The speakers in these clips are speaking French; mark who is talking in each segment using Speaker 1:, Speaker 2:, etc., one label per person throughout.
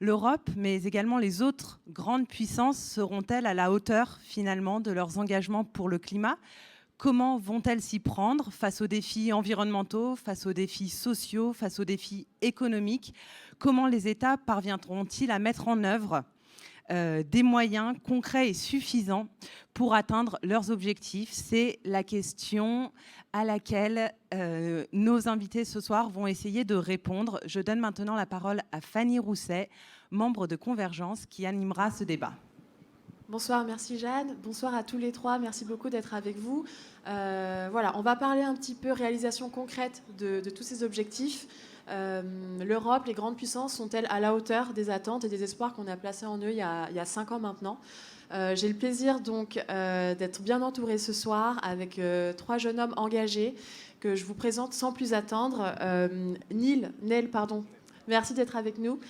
Speaker 1: L'Europe, mais également les autres grandes puissances, seront-elles à la hauteur finalement de leurs engagements pour le climat? Comment vont-elles s'y prendre face aux défis environnementaux, face aux défis sociaux, face aux défis économiques? Comment les États parviendront-ils à mettre en œuvre des moyens concrets et suffisants pour atteindre leurs objectifs? C'est la question à laquelle nos invités ce soir vont essayer de répondre. Je donne maintenant la parole à Fanny Rousset, membre de Convergence, qui animera ce débat.
Speaker 2: Bonsoir, merci Jeanne. Bonsoir à tous les trois. Merci beaucoup d'être avec vous. Voilà, on va parler un petit peu réalisation concrète de tous ces objectifs. L'Europe, les grandes puissances sont-elles à la hauteur des attentes et des espoirs qu'on a placés en eux il y a 5 ans maintenant? J'ai le plaisir donc d'être bien entourée ce soir avec 3 jeunes hommes engagés que je vous présente sans plus attendre. Nel, pardon. Merci d'être avec nous.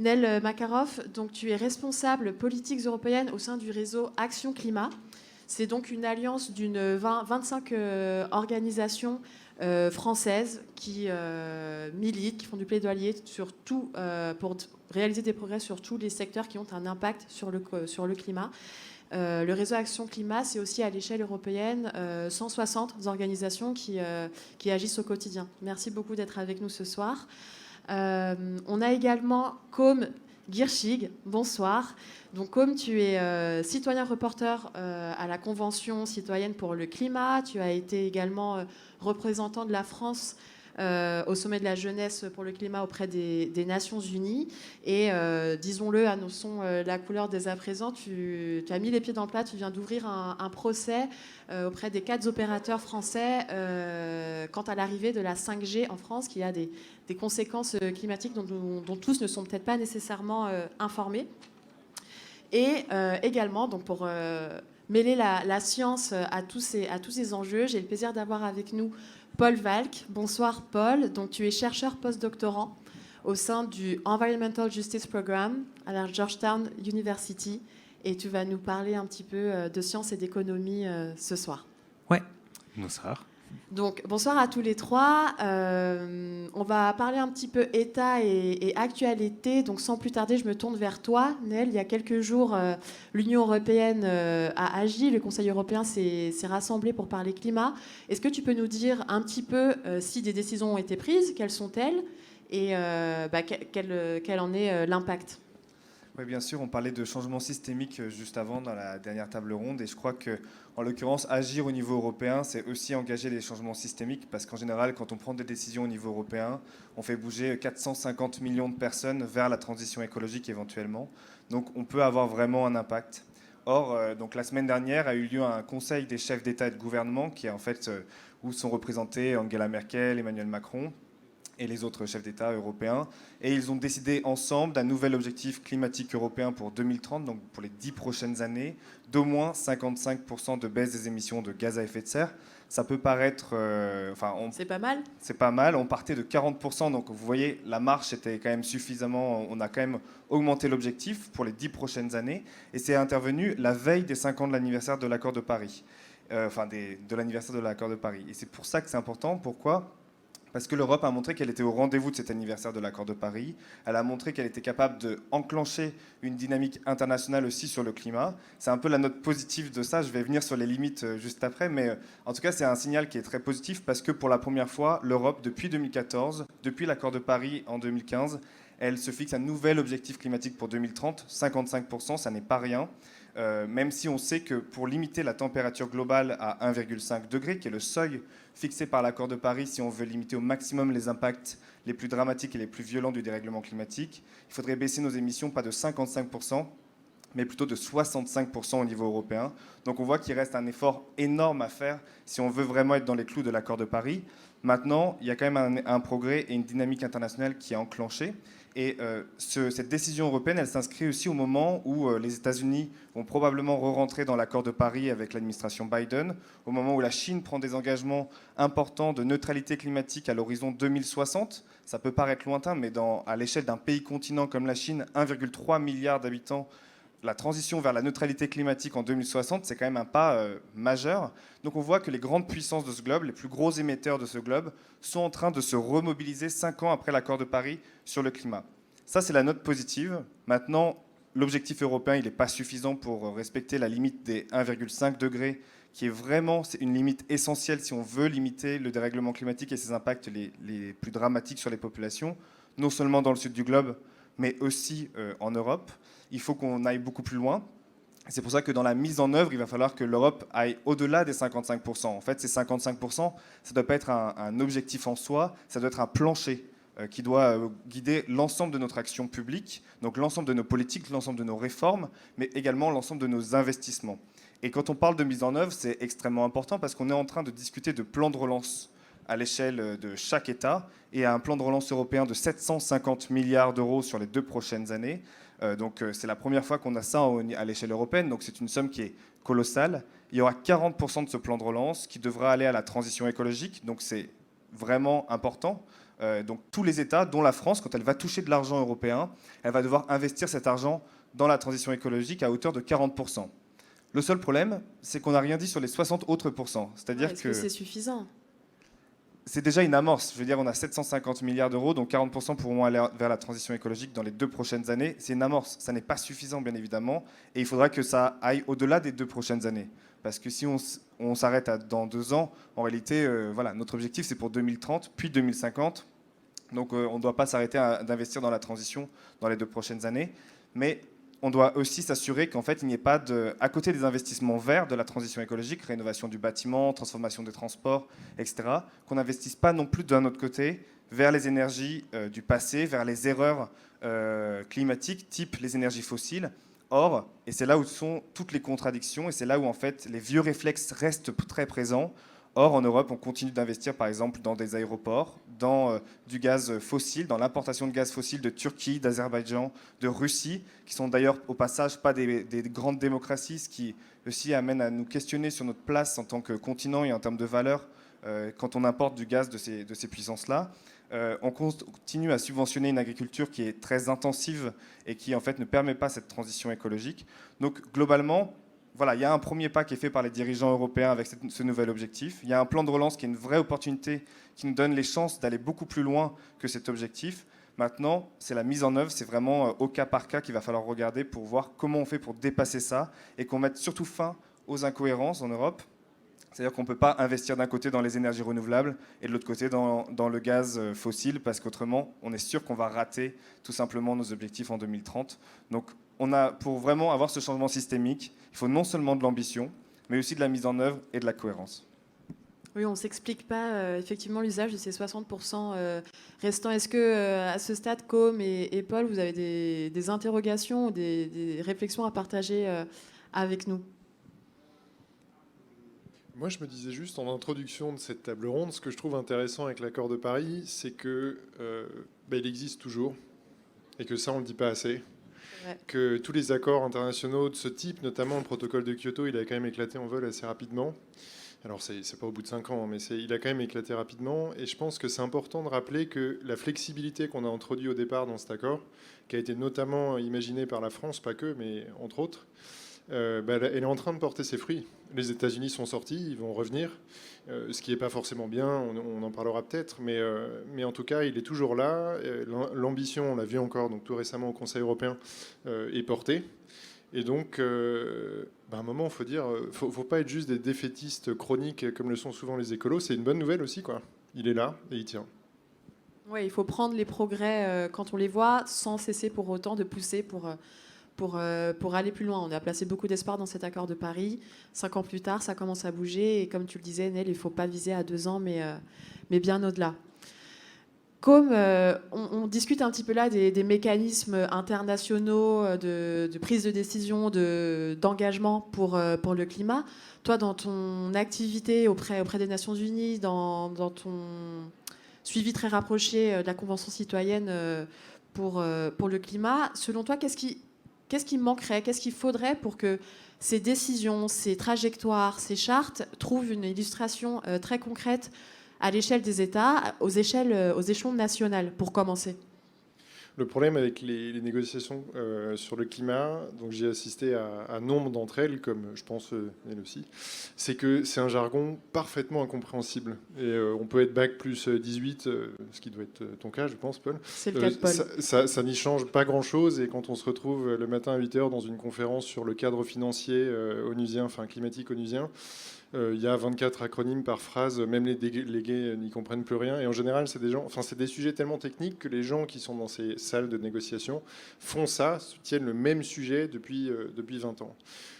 Speaker 2: Nel Makarov, donc tu es responsable politiques européennes au sein du réseau Action Climat. C'est donc une alliance d'une 25 organisations françaises qui militent, qui font du plaidoyer sur tout, pour réaliser des progrès sur tous les secteurs qui ont un impact sur le climat. Le réseau Action Climat, c'est aussi à l'échelle européenne 160 organisations qui agissent au quotidien. Merci beaucoup d'être avec nous ce soir. On a également Côme Guirchig, bonsoir. Donc Côme, tu es citoyen reporter à la Convention citoyenne pour le climat. Tu as été également représentant de la France au sommet de la jeunesse pour le climat auprès des Nations Unies. Et disons-le, annonçons la couleur dès à présent, tu as mis les pieds dans le plat, tu viens d'ouvrir un procès auprès des 4 opérateurs français quant à l'arrivée de la 5G en France, qui a des conséquences climatiques dont tous ne sont peut-être pas nécessairement informés. Et également, donc pour mêler la science à tous ces enjeux, j'ai le plaisir d'avoir avec nous Paul Valk. Bonsoir Paul, donc tu es chercheur postdoctorant au sein du Environmental Justice Program à la Georgetown University et tu vas nous parler un petit peu de sciences et d'économie ce soir.
Speaker 3: Ouais, bonsoir.
Speaker 2: Donc, bonsoir à tous les trois. On va parler un petit peu État et actualité. Donc, sans plus tarder, je me tourne vers toi, Nel. Il y a quelques jours, l'Union européenne a agi. Le Conseil européen s'est rassemblé pour parler climat. Est-ce que tu peux nous dire un petit peu si des décisions ont été prises, quelles sont-elles et quel en est l'impact?
Speaker 4: Oui, bien sûr, on parlait de changement systémique juste avant dans la dernière table ronde et je crois que, en l'occurrence, agir au niveau européen, c'est aussi engager les changements systémiques parce qu'en général, quand on prend des décisions au niveau européen, on fait bouger 450 millions de personnes vers la transition écologique éventuellement. Donc, on peut avoir vraiment un impact. Or, donc la semaine dernière a eu lieu un conseil des chefs d'État et de gouvernement qui est en fait où sont représentés Angela Merkel, Emmanuel Macron et les autres chefs d'État européens. Et ils ont décidé ensemble d'un nouvel objectif climatique européen pour 2030, donc pour les 10 prochaines années, d'au moins 55% de baisse des émissions de gaz à effet de serre. Ça peut paraître...
Speaker 2: C'est pas mal.
Speaker 4: C'est pas mal. On partait de 40%, donc vous voyez, la marche était quand même suffisamment... On a quand même augmenté l'objectif pour les 10 prochaines années. Et c'est intervenu la veille des 5 ans de l'anniversaire de l'accord de Paris. De l'anniversaire de l'accord de Paris. Et c'est pour ça que c'est important. Pourquoi ? Parce que l'Europe a montré qu'elle était au rendez-vous de cet anniversaire de l'accord de Paris. Elle a montré qu'elle était capable d'enclencher une dynamique internationale aussi sur le climat. C'est un peu la note positive de ça. Je vais venir sur les limites juste après. Mais en tout cas, c'est un signal qui est très positif parce que pour la première fois, l'Europe, depuis 2014, depuis l'accord de Paris en 2015, elle se fixe un nouvel objectif climatique pour 2030, 55%, ça n'est pas rien. Même si on sait que pour limiter la température globale à 1,5 degré, qui est le seuil fixé par l'accord de Paris si on veut limiter au maximum les impacts les plus dramatiques et les plus violents du dérèglement climatique, il faudrait baisser nos émissions pas de 55%, mais plutôt de 65% au niveau européen. Donc on voit qu'il reste un effort énorme à faire si on veut vraiment être dans les clous de l'accord de Paris. Maintenant, il y a quand même un progrès et une dynamique internationale qui est enclenchée. Et cette décision européenne, elle s'inscrit aussi au moment où les États-Unis vont probablement re-rentrer dans l'accord de Paris avec l'administration Biden, au moment où la Chine prend des engagements importants de neutralité climatique à l'horizon 2060. Ça peut paraître lointain, mais à l'échelle d'un pays continent comme la Chine, 1,3 milliard d'habitants, la transition vers la neutralité climatique en 2060, c'est quand même un pas majeur. Donc on voit que les grandes puissances de ce globe, les plus gros émetteurs de ce globe, sont en train de se remobiliser 5 ans après l'accord de Paris sur le climat. Ça, c'est la note positive. Maintenant, l'objectif européen, il n'est pas suffisant pour respecter la limite des 1,5 degrés, qui est vraiment une limite essentielle si on veut limiter le dérèglement climatique et ses impacts les plus dramatiques sur les populations, non seulement dans le sud du globe, mais aussi en Europe. Il faut qu'on aille beaucoup plus loin. C'est pour ça que dans la mise en œuvre, il va falloir que l'Europe aille au-delà des 55%. En fait, ces 55%, ça ne doit pas être un objectif en soi, ça doit être un plancher qui doit guider l'ensemble de notre action publique, donc l'ensemble de nos politiques, l'ensemble de nos réformes, mais également l'ensemble de nos investissements. Et quand on parle de mise en œuvre, c'est extrêmement important parce qu'on est en train de discuter de plans de relance à l'échelle de chaque État et à un plan de relance européen de 750 milliards d'euros sur les 2 prochaines années. Donc c'est la première fois qu'on a ça à l'échelle européenne, donc c'est une somme qui est colossale. Il y aura 40% de ce plan de relance qui devra aller à la transition écologique, donc c'est vraiment important. Donc tous les États, dont la France, quand elle va toucher de l'argent européen, elle va devoir investir cet argent dans la transition écologique à hauteur de 40%. Le seul problème, c'est qu'on n'a rien dit sur les 60 autres pourcents. C'est-à-dire
Speaker 2: Est-ce que c'est suffisant ?
Speaker 4: C'est déjà une amorce. Je veux dire, on a 750 milliards d'euros, donc 40% pourront aller vers la transition écologique dans les 2 prochaines années. C'est une amorce. Ça n'est pas suffisant, bien évidemment. Et il faudra que ça aille au-delà des 2 prochaines années. Parce que si on s'arrête dans 2 ans, en réalité, voilà, notre objectif, c'est pour 2030, puis 2050. Donc on ne doit pas s'arrêter d'investir dans la transition dans les 2 prochaines années. Mais on doit aussi s'assurer qu'en fait, il n'y ait pas à côté des investissements verts de la transition écologique, rénovation du bâtiment, transformation des transports, etc., qu'on n'investisse pas non plus d'un autre côté vers les énergies du passé, vers les erreurs climatiques, type les énergies fossiles. Or, et c'est là où sont toutes les contradictions, et c'est là où en fait les vieux réflexes restent très présents. Or, en Europe, on continue d'investir, par exemple, dans des aéroports, dans du gaz fossile, dans l'importation de gaz fossile de Turquie, d'Azerbaïdjan, de Russie, qui sont d'ailleurs, au passage, pas des grandes démocraties, ce qui aussi amène à nous questionner sur notre place en tant que continent et en termes de valeur quand on importe du gaz de ces puissances-là. On continue à subventionner une agriculture qui est très intensive et qui, en fait, ne permet pas cette transition écologique. Donc, globalement, voilà, il y a un premier pas qui est fait par les dirigeants européens avec ce nouvel objectif. Il y a un plan de relance qui est une vraie opportunité, qui nous donne les chances d'aller beaucoup plus loin que cet objectif. Maintenant, c'est la mise en œuvre, c'est vraiment au cas par cas qu'il va falloir regarder pour voir comment on fait pour dépasser ça et qu'on mette surtout fin aux incohérences en Europe. C'est-à-dire qu'on ne peut pas investir d'un côté dans les énergies renouvelables et de l'autre côté dans le gaz fossile, parce qu'autrement, on est sûr qu'on va rater tout simplement nos objectifs en 2030. Donc, pour vraiment avoir ce changement systémique, il faut non seulement de l'ambition, mais aussi de la mise en œuvre et de la cohérence.
Speaker 2: Oui, on ne s'explique pas effectivement l'usage de ces 60% restants. Est-ce que à ce stade, Com et Paul, vous avez des interrogations ou des réflexions à partager avec nous ?
Speaker 5: Moi, je me disais juste en introduction de cette table ronde, ce que je trouve intéressant avec l'accord de Paris, c'est que il existe toujours et que ça, on ne le dit pas assez. Ouais. Que tous les accords internationaux de ce type, notamment le protocole de Kyoto, il a quand même éclaté en vol assez rapidement. Alors, c'est pas au bout de 5 ans, mais il a quand même éclaté rapidement. Et je pense que c'est important de rappeler que la flexibilité qu'on a introduite au départ dans cet accord, qui a été notamment imaginée par la France, pas que, mais entre autres, elle est en train de porter ses fruits. Les États-Unis sont sortis, ils vont revenir, ce qui n'est pas forcément bien, on en parlera peut-être, mais en tout cas, il est toujours là. L'ambition, on l'a vu encore donc, tout récemment au Conseil européen, est portée. Et donc, à un moment, il faut dire, faut pas être juste des défaitistes chroniques comme le sont souvent les écolos. C'est une bonne nouvelle aussi, quoi. Il est là et il tient.
Speaker 2: Oui, il faut prendre les progrès quand on les voit, sans cesser pour autant de pousser pour aller plus loin. On a placé beaucoup d'espoir dans cet accord de Paris. 5 ans plus tard, ça commence à bouger. Et comme tu le disais, Nel, il ne faut pas viser à 2 ans, mais bien au-delà. Comme on discute un petit peu là des mécanismes internationaux de prise de décision, d'engagement pour le climat, toi, dans ton activité auprès des Nations Unies, dans ton suivi très rapproché de la Convention citoyenne pour le climat, selon toi, qu'est-ce qui manquerait, qu'est-ce qu'il faudrait pour que ces décisions, ces trajectoires, ces chartes trouvent une illustration très concrète à l'échelle des États, aux échelons nationaux, pour commencer?
Speaker 5: Le problème avec les négociations sur le climat, donc j'ai assisté à nombre d'entre elles, comme je pense elle aussi, c'est que c'est un jargon parfaitement incompréhensible. Et on peut être bac plus 18, ce qui doit être ton cas, je pense, Paul.
Speaker 2: C'est le cas de Paul.
Speaker 5: Ça n'y change pas grand-chose. Et quand on se retrouve le matin à 8h dans une conférence sur le cadre financier onusien, enfin climatique onusien, il y a 24 acronymes par phrase, même les délégués n'y comprennent plus rien. Et en général, c'est des sujets tellement techniques que les gens qui sont dans ces salles de négociation font ça, soutiennent le même sujet depuis 20 ans.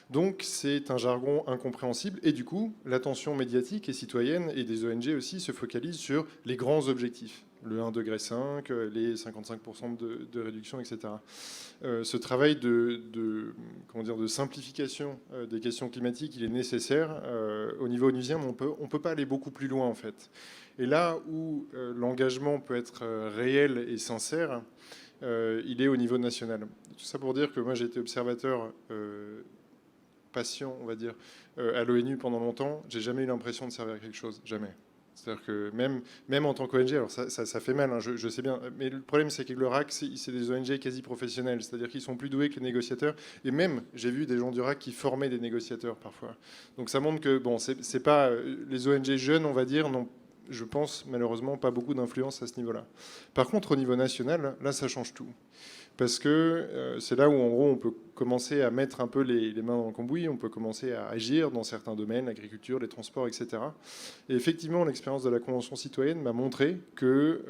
Speaker 5: Donc c'est un jargon incompréhensible. Et du coup, l'attention médiatique et citoyenne et des ONG aussi se focalise sur les grands objectifs. Le 1,5 degré, les 55% de réduction, etc. Ce travail de simplification des questions climatiques, il est nécessaire au niveau onusien, mais on peut pas aller beaucoup plus loin en fait. Et là où l'engagement peut être réel et sincère, il est au niveau national. Tout ça pour dire que moi j'ai été observateur patient, on va dire, à l'ONU pendant longtemps. J'ai jamais eu l'impression de servir à quelque chose, jamais. C'est-à-dire que même en tant qu'ONG, alors ça fait mal, hein, je sais bien, mais le problème c'est que le RAC, c'est des ONG quasi professionnelles, c'est-à-dire qu'ils sont plus doués que les négociateurs, et même, j'ai vu des gens du RAC qui formaient des négociateurs parfois. Donc ça montre que, bon, c'est pas, les ONG jeunes, on va dire, n'ont, je pense, malheureusement, pas beaucoup d'influence à ce niveau-là. Par contre, au niveau national, là, ça change tout. Parce que c'est là où, en gros, on peut commencer à mettre un peu les mains dans le cambouis, on peut commencer à agir dans certains domaines, l'agriculture, les transports, etc. Et effectivement, l'expérience de la Convention citoyenne m'a montré que,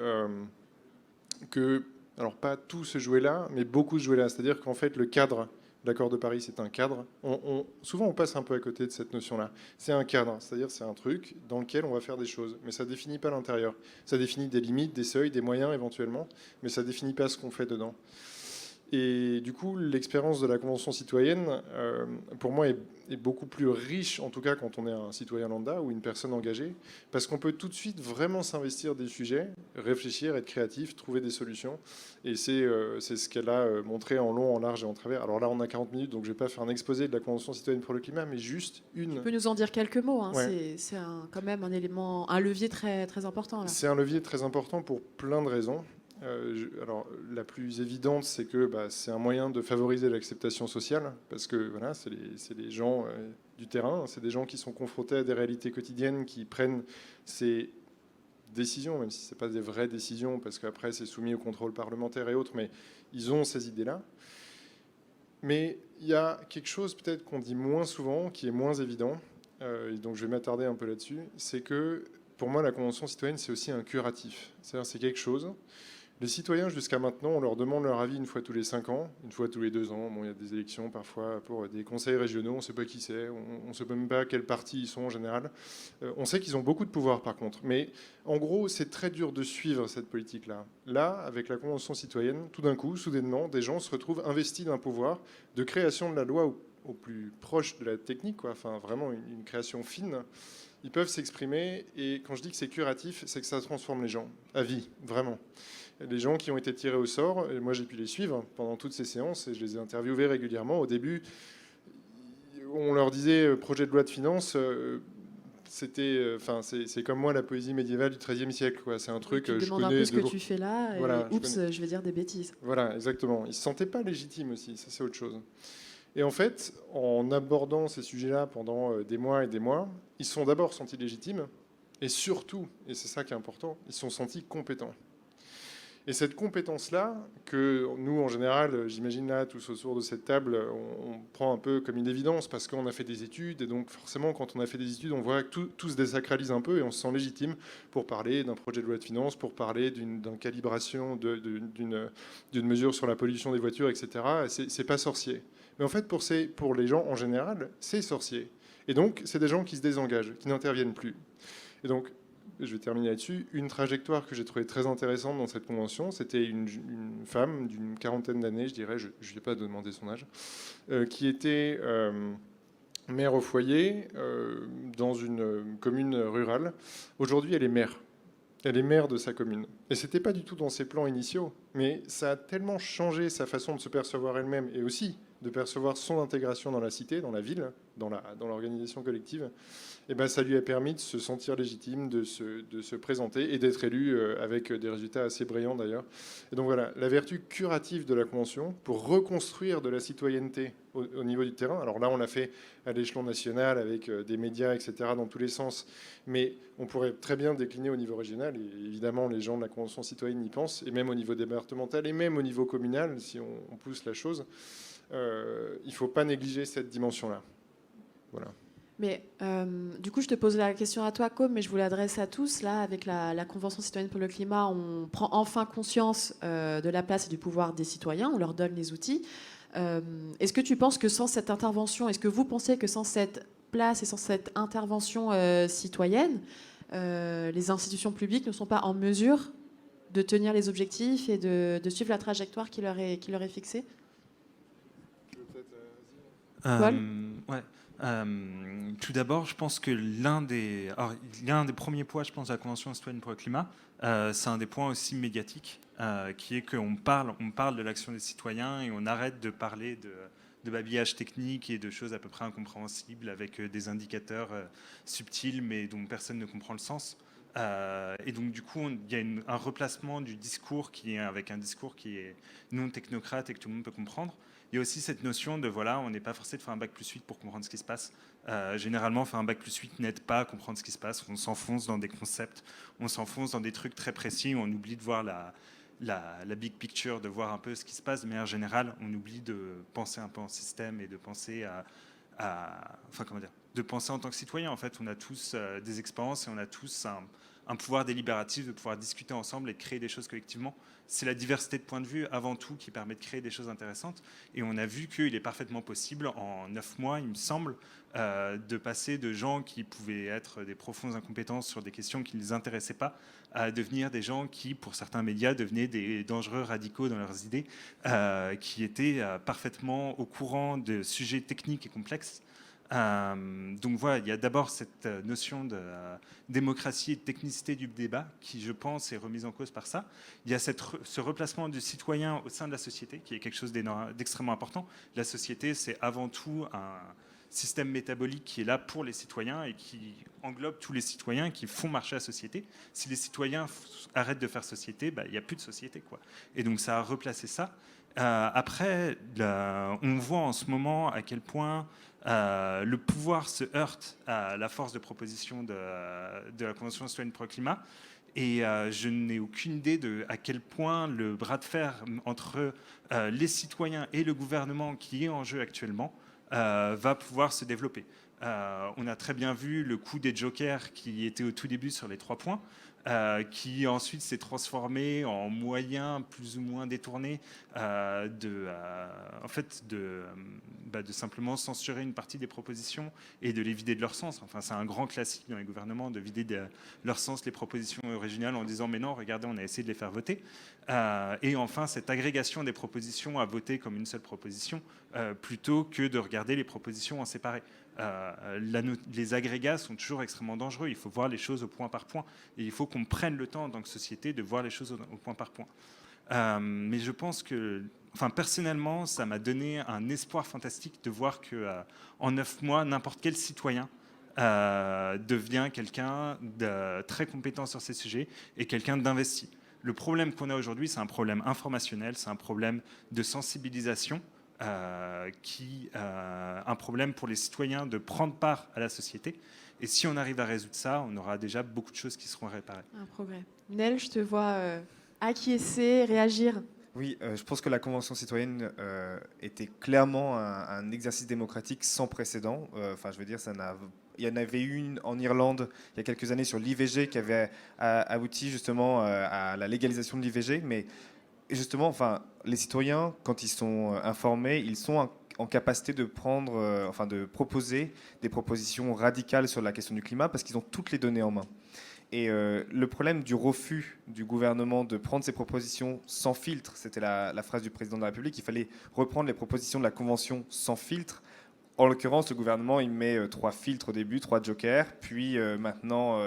Speaker 5: alors pas tout se jouait là, mais beaucoup se jouait là. C'est-à-dire qu'en fait, le cadre, l'accord de Paris, c'est un cadre. Souvent, on passe un peu à côté de cette notion-là. C'est un cadre, c'est-à-dire c'est un truc dans lequel on va faire des choses, mais ça ne définit pas l'intérieur. Ça définit des limites, des seuils, des moyens éventuellement, mais ça ne définit pas ce qu'on fait dedans. Et du coup, l'expérience de la Convention citoyenne, pour moi, est beaucoup plus riche, en tout cas quand on est un citoyen lambda ou une personne engagée, parce qu'on peut tout de suite vraiment s'investir des sujets, réfléchir, être créatif, trouver des solutions. Et c'est ce qu'elle a montré en long, en large et en travers. Alors là, on a 40 minutes, donc je ne vais pas faire un exposé de la Convention citoyenne pour le climat, mais juste une...
Speaker 2: Tu peux nous en dire quelques mots, hein.
Speaker 5: Ouais.
Speaker 2: C'est quand même un élément, un levier très, très important. Là.
Speaker 5: C'est un levier très important pour plein de raisons. Alors, la plus évidente, c'est que c'est un moyen de favoriser l'acceptation sociale, parce que voilà, c'est les gens du terrain, c'est des gens qui sont confrontés à des réalités quotidiennes, qui prennent ces décisions, même si ce n'est pas des vraies décisions, parce qu'après c'est soumis au contrôle parlementaire et autres, mais ils ont ces idées-là. Mais il y a quelque chose peut-être qu'on dit moins souvent, qui est moins évident, et donc je vais m'attarder un peu là-dessus, c'est que pour moi la Convention citoyenne c'est aussi un curatif, c'est-à-dire c'est quelque chose. Les citoyens, jusqu'à maintenant, on leur demande leur avis une fois tous les 5 ans, une fois tous les 2 ans. Bon, il y a des élections parfois pour des conseils régionaux, on ne sait pas qui c'est, on ne sait même pas quel parti ils sont en général. On sait qu'ils ont beaucoup de pouvoir par contre. Mais en gros, c'est très dur de suivre cette politique-là. Là, avec la Convention citoyenne, tout d'un coup, soudainement, des gens se retrouvent investis d'un pouvoir de création de la loi au plus proche de la technique, quoi. Enfin, vraiment une création fine. Ils peuvent s'exprimer. Et quand je dis que c'est curatif, c'est que ça transforme les gens à vie, vraiment. Les gens qui ont été tirés au sort, et moi j'ai pu les suivre pendant toutes ces séances et je les ai interviewés régulièrement. Au début, on leur disait projet de loi de finances, c'est comme moi la poésie médiévale du XIIIe siècle, quoi. C'est un truc.
Speaker 2: Tu te demandes un peu ce que tu fais là, et
Speaker 5: voilà,
Speaker 2: je vais dire des bêtises.
Speaker 5: Voilà, exactement. Ils se sentaient pas légitimes aussi, ça c'est autre chose. Et en fait, en abordant ces sujets-là pendant des mois et des mois, ils se sont d'abord sentis légitimes et surtout, et c'est ça qui est important, ils se sont sentis compétents. Et cette compétence-là, que nous, en général, j'imagine là, tous autour de cette table, on prend un peu comme une évidence parce qu'on a fait des études. Et donc, forcément, quand on a fait des études, on voit que tout se désacralise un peu et on se sent légitime pour parler d'un projet de loi de finances, pour parler d'une calibration, d'une mesure sur la pollution des voitures, etc. C'est pas sorcier. Mais en fait, pour les gens, en général, c'est sorcier. Et donc, c'est des gens qui se désengagent, qui n'interviennent plus. Et donc, je vais terminer là-dessus. Une trajectoire que j'ai trouvée très intéressante dans cette convention, c'était une femme d'une 40aine d'années, je dirais, je ne vais pas demander son âge, qui était mère au foyer dans une commune rurale. Aujourd'hui, elle est maire. Elle est maire de sa commune. Et ce n'était pas du tout dans ses plans initiaux, mais ça a tellement changé sa façon de se percevoir elle-même et aussi de percevoir son intégration dans la cité, dans la ville, dans l'organisation collective, et ben ça lui a permis de se sentir légitime, de se présenter et d'être élu avec des résultats assez brillants d'ailleurs. Et donc voilà, la vertu curative de la Convention pour reconstruire de la citoyenneté au niveau du terrain. Alors là, on l'a fait à l'échelon national avec des médias, etc., dans tous les sens. Mais on pourrait très bien décliner au niveau régional. Et évidemment, les gens de la Convention citoyenne y pensent, et même au niveau départemental, et même au niveau communal, si on pousse la chose. Il ne faut pas négliger cette dimension-là. Voilà.
Speaker 2: Mais du coup, je te pose la question à toi, Com, mais je vous l'adresse à tous. Là, avec la Convention citoyenne pour le climat, on prend enfin conscience de la place et du pouvoir des citoyens. On leur donne les outils. Est-ce que tu penses que sans cette intervention, est-ce que vous pensez que sans cette place et sans cette intervention citoyenne, les institutions publiques ne sont pas en mesure de tenir les objectifs et de suivre la trajectoire qui leur est fixée ? Paul ?
Speaker 3: Ouais. Tout d'abord, je pense que l'un des premiers points, je pense, de la Convention citoyenne pour le climat, c'est un des points aussi médiatiques, qui est qu'on parle de l'action des citoyens et on arrête de parler de babillage technique et de choses à peu près incompréhensibles avec des indicateurs subtils mais dont personne ne comprend le sens. Et donc du coup, il y a un replacement du discours avec un discours qui est non technocrate et que tout le monde peut comprendre. Il y a aussi cette notion de, voilà, on n'est pas forcé de faire un bac plus 8 pour comprendre ce qui se passe. Généralement, faire un bac plus 8 n'aide pas à comprendre ce qui se passe. On s'enfonce dans des concepts, on s'enfonce dans des trucs très précis, on oublie de voir la big picture, de voir un peu ce qui se passe. De manière générale, on oublie de penser un peu en système et de penser de penser en tant que citoyen. En fait, on a tous des expériences et on a tous un pouvoir délibératif de pouvoir discuter ensemble et de créer des choses collectivement. C'est la diversité de points de vue avant tout qui permet de créer des choses intéressantes. Et on a vu qu'il est parfaitement possible, en 9 mois, il me semble, de passer de gens qui pouvaient être des profondes incompétences sur des questions qui ne les intéressaient pas, à devenir des gens qui, pour certains médias, devenaient des dangereux radicaux dans leurs idées, qui étaient parfaitement au courant de sujets techniques et complexes. Donc voilà, il y a d'abord cette notion de démocratie et de technicité du débat qui, je pense, est remise en cause par ça. Il y a ce replacement du citoyen au sein de la société qui est quelque chose d'extrêmement important. La société, c'est avant tout un système métabolique qui est là pour les citoyens et qui englobe tous les citoyens qui font marcher la société. Si les citoyens arrêtent de faire société, il n'y a plus de société, quoi. Et donc ça a replacé ça. Après, on voit en ce moment à quel point le pouvoir se heurte à la force de proposition de la Convention citoyenne pour le climat. Et je n'ai aucune idée à quel point le bras de fer entre les citoyens et le gouvernement qui est en jeu actuellement va pouvoir se développer. On a très bien vu le coup des jokers qui était au tout début sur les 3 points. Qui ensuite s'est transformé en moyen plus ou moins détourné de simplement censurer une partie des propositions et de les vider de leur sens. Enfin, c'est un grand classique dans les gouvernements de vider de leur sens les propositions originales en disant mais non, regardez, on a essayé de les faire voter. Et enfin, cette agrégation des propositions à voter comme une seule proposition plutôt que de regarder les propositions en séparé. Les agrégats sont toujours extrêmement dangereux. Il faut voir les choses au point par point. Et il faut qu'on prenne le temps en tant que société de voir les choses au point par point. Mais je pense que, personnellement, ça m'a donné un espoir fantastique de voir qu'en 9 mois, n'importe quel citoyen devient quelqu'un de très compétent sur ces sujets et quelqu'un d'investi. Le problème qu'on a aujourd'hui, c'est un problème informationnel, c'est un problème de sensibilisation. Un problème pour les citoyens de prendre part à la société. Et si on arrive à résoudre ça, on aura déjà beaucoup de choses qui seront réparées.
Speaker 2: Un progrès. Nel, je te vois acquiescer, réagir.
Speaker 4: Oui, je pense que la Convention citoyenne était clairement un exercice démocratique sans précédent. Il y en avait une en Irlande il y a quelques années sur l'IVG qui avait abouti justement à la légalisation de l'IVG, mais justement, les citoyens, quand ils sont informés, ils sont en capacité de de proposer des propositions radicales sur la question du climat parce qu'ils ont toutes les données en main. Et le problème du refus du gouvernement de prendre ces propositions sans filtre, c'était la phrase du président de la République, il fallait reprendre les propositions de la Convention sans filtre. En l'occurrence, le gouvernement, il met 3 filtres au début, 3 jokers, puis maintenant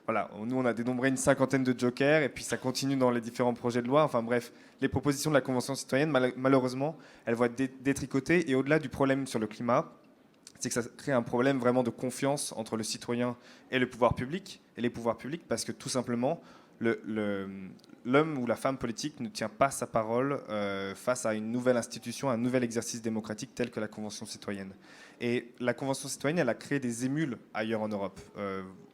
Speaker 4: voilà, nous, on a dénombré une cinquantaine de jokers, et puis ça continue dans les différents projets de loi. Enfin bref, les propositions de la Convention citoyenne, malheureusement, elles vont être détricotées. Et au-delà du problème sur le climat, c'est que ça crée un problème vraiment de confiance entre le citoyen et le pouvoir public, et les pouvoirs publics, parce que tout simplement, l'homme ou la femme politique ne tient pas sa parole face à une nouvelle institution, un nouvel exercice démocratique tel que la Convention citoyenne. Et la Convention citoyenne, elle a créé des émules ailleurs en Europe.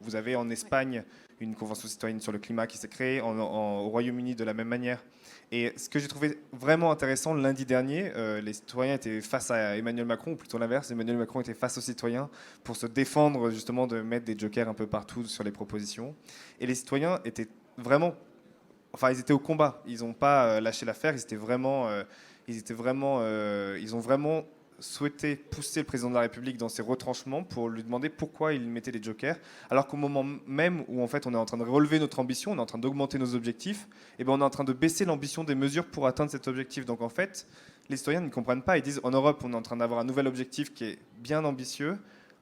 Speaker 4: Vous avez en Espagne une Convention citoyenne sur le climat qui s'est créée, au Royaume-Uni de la même manière. Et ce que j'ai trouvé vraiment intéressant lundi dernier, les citoyens étaient face à Emmanuel Macron, ou plutôt l'inverse, Emmanuel Macron était face aux citoyens pour se défendre justement de mettre des jokers un peu partout sur les propositions. Et les citoyens étaient vraiment... Enfin, ils étaient au combat. Ils n'ont pas lâché l'affaire. Ils ont vraiment souhaité pousser le président de la République dans ses retranchements pour lui demander pourquoi il mettait des jokers, alors qu'au moment même où en fait on est en train de relever notre ambition, on est en train d'augmenter nos objectifs, et ben on est en train de baisser l'ambition des mesures pour atteindre cet objectif. Donc en fait, les citoyens ne comprennent pas. Ils disent en Europe, on est en train d'avoir un nouvel objectif qui est bien ambitieux.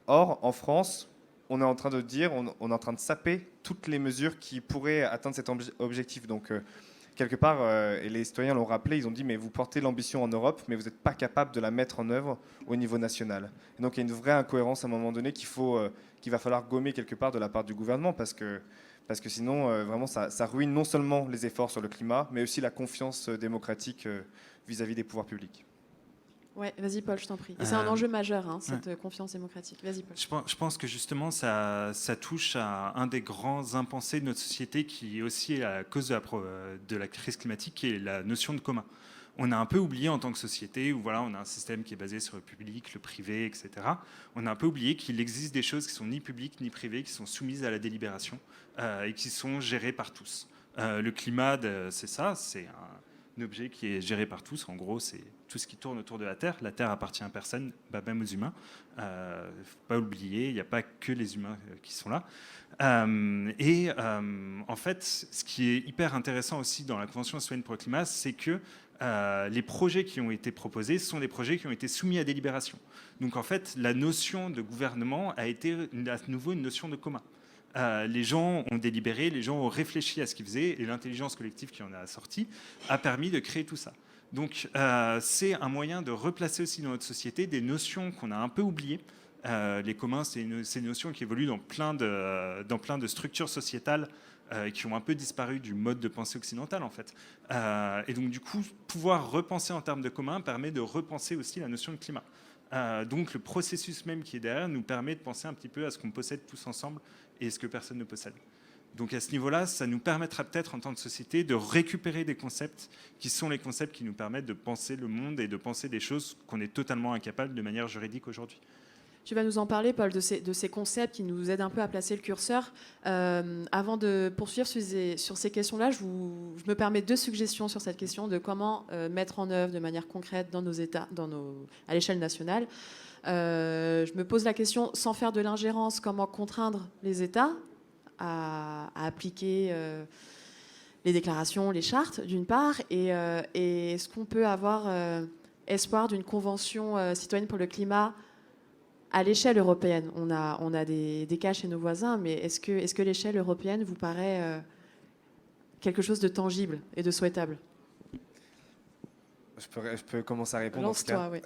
Speaker 4: Or, en France, on est en train de dire, on est en train de saper toutes les mesures qui pourraient atteindre cet objectif. Donc, quelque part, et les citoyens l'ont rappelé, ils ont dit, mais vous portez l'ambition en Europe, mais vous n'êtes pas capable de la mettre en œuvre au niveau national. Et donc, il y a une vraie incohérence à un moment donné qu'il va falloir gommer quelque part de la part du gouvernement, parce que sinon, vraiment, ça ruine non seulement les efforts sur le climat, mais aussi la confiance démocratique vis-à-vis des pouvoirs publics.
Speaker 2: Ouais, vas-y Paul, je t'en prie. Et c'est un enjeu majeur, hein, cette confiance démocratique. Vas-y Paul.
Speaker 3: Je pense que justement, ça touche à un des grands impensés de notre société qui est aussi la cause de la crise climatique, qui est la notion de commun. On a un peu oublié en tant que société, où voilà, on a un système qui est basé sur le public, le privé, etc. On a un peu oublié qu'il existe des choses qui sont ni publiques ni privées, qui sont soumises à la délibération et qui sont gérées par tous. Le climat, c'est ça, c'est un objet qui est géré par tous. En gros, c'est tout ce qui tourne autour de la Terre. La Terre appartient à personne, même aux humains. Il ne faut pas oublier, il n'y a pas que les humains qui sont là. En fait, ce qui est hyper intéressant aussi dans la Convention citoyenne pour le climat, c'est que les projets qui ont été proposés sont des projets qui ont été soumis à délibération. Donc en fait, la notion de gouvernement a été à nouveau une notion de commun. Les gens ont délibéré, les gens ont réfléchi à ce qu'ils faisaient, et l'intelligence collective qui en a sorti a permis de créer tout ça. Donc c'est un moyen de replacer aussi dans notre société des notions qu'on a un peu oubliées. Les communs, c'est une notion qui évolue dans plein de structures sociétales qui ont un peu disparu du mode de pensée occidental en fait. Et donc du coup, pouvoir repenser en termes de commun permet de repenser aussi la notion de climat. Donc le processus même qui est derrière nous permet de penser un petit peu à ce qu'on possède tous ensemble et ce que personne ne possède. Donc à ce niveau-là, ça nous permettra peut-être en tant que société de récupérer des concepts qui sont les concepts qui nous permettent de penser le monde et de penser des choses qu'on est totalement incapable de manière juridique aujourd'hui.
Speaker 2: Tu vas nous en parler, Paul, de ces concepts qui nous aident un peu à placer le curseur. Avant de poursuivre sur ces questions-là, je me permets 2 suggestions sur cette question de comment mettre en œuvre de manière concrète dans nos États, à l'échelle nationale. Je me pose la question, sans faire de l'ingérence, comment contraindre les États à appliquer les déclarations, les chartes, d'une part, et est-ce qu'on peut avoir espoir d'une convention citoyenne pour le climat à l'échelle européenne? On a des cas chez nos voisins, mais est-ce que l'échelle européenne vous paraît quelque chose de tangible et de souhaitable?
Speaker 4: Je peux commencer à répondre.
Speaker 2: Lance-toi, oui.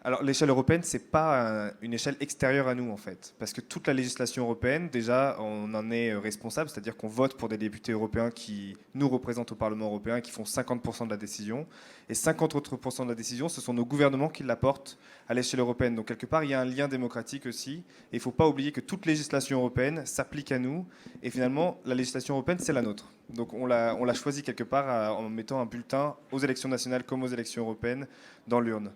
Speaker 4: Alors, l'échelle européenne, ce n'est pas une échelle extérieure à nous, en fait. Parce que toute la législation européenne, déjà, on en est responsable, c'est-à-dire qu'on vote pour des députés européens qui nous représentent au Parlement européen, qui font 50% de la décision. Et 50 autres % de la décision, ce sont nos gouvernements qui l'apportent à l'échelle européenne. Donc, quelque part, il y a un lien démocratique aussi. Et il ne faut pas oublier que toute législation européenne s'applique à nous. Et finalement, la législation européenne, c'est la nôtre. Donc, on l'a choisi quelque part en mettant un bulletin aux élections nationales comme aux élections européennes dans l'urne.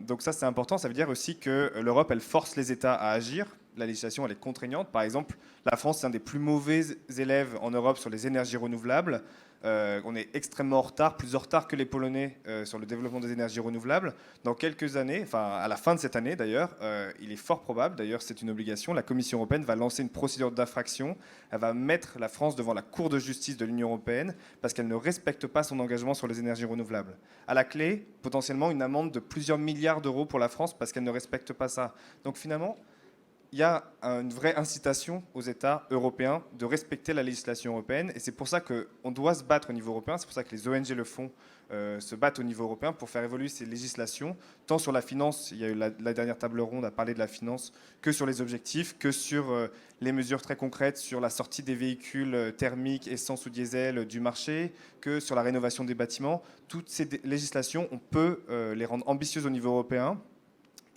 Speaker 4: Donc ça, c'est important. Ça veut dire aussi que l'Europe, elle force les États à agir. La législation, elle est contraignante. Par exemple, la France, c'est un des plus mauvais élèves en Europe sur les énergies renouvelables. On est extrêmement en retard, plus en retard que les Polonais sur le développement des énergies renouvelables. Dans quelques années, enfin à la fin de cette année d'ailleurs, il est fort probable, d'ailleurs c'est une obligation, la Commission européenne va lancer une procédure d'infraction. Elle va mettre la France devant la Cour de justice de l'Union européenne parce qu'elle ne respecte pas son engagement sur les énergies renouvelables. À la clé, potentiellement une amende de plusieurs milliards d'euros pour la France parce qu'elle ne respecte pas ça. Donc finalement, il y a une vraie incitation aux États européens de respecter la législation européenne. Et c'est pour ça qu'on doit se battre au niveau européen. C'est pour ça que les ONG le font, se battent au niveau européen pour faire évoluer ces législations, tant sur la finance, il y a eu la dernière table ronde à parler de la finance, que sur les objectifs, que sur les mesures très concrètes, sur la sortie des véhicules thermiques, essence ou diesel du marché, que sur la rénovation des bâtiments. Toutes ces législations, on peut les rendre ambitieuses au niveau européen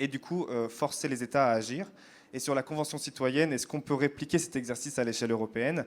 Speaker 4: et du coup forcer les États à agir. Et sur la Convention citoyenne, est-ce qu'on peut répliquer cet exercice à l'échelle européenne ?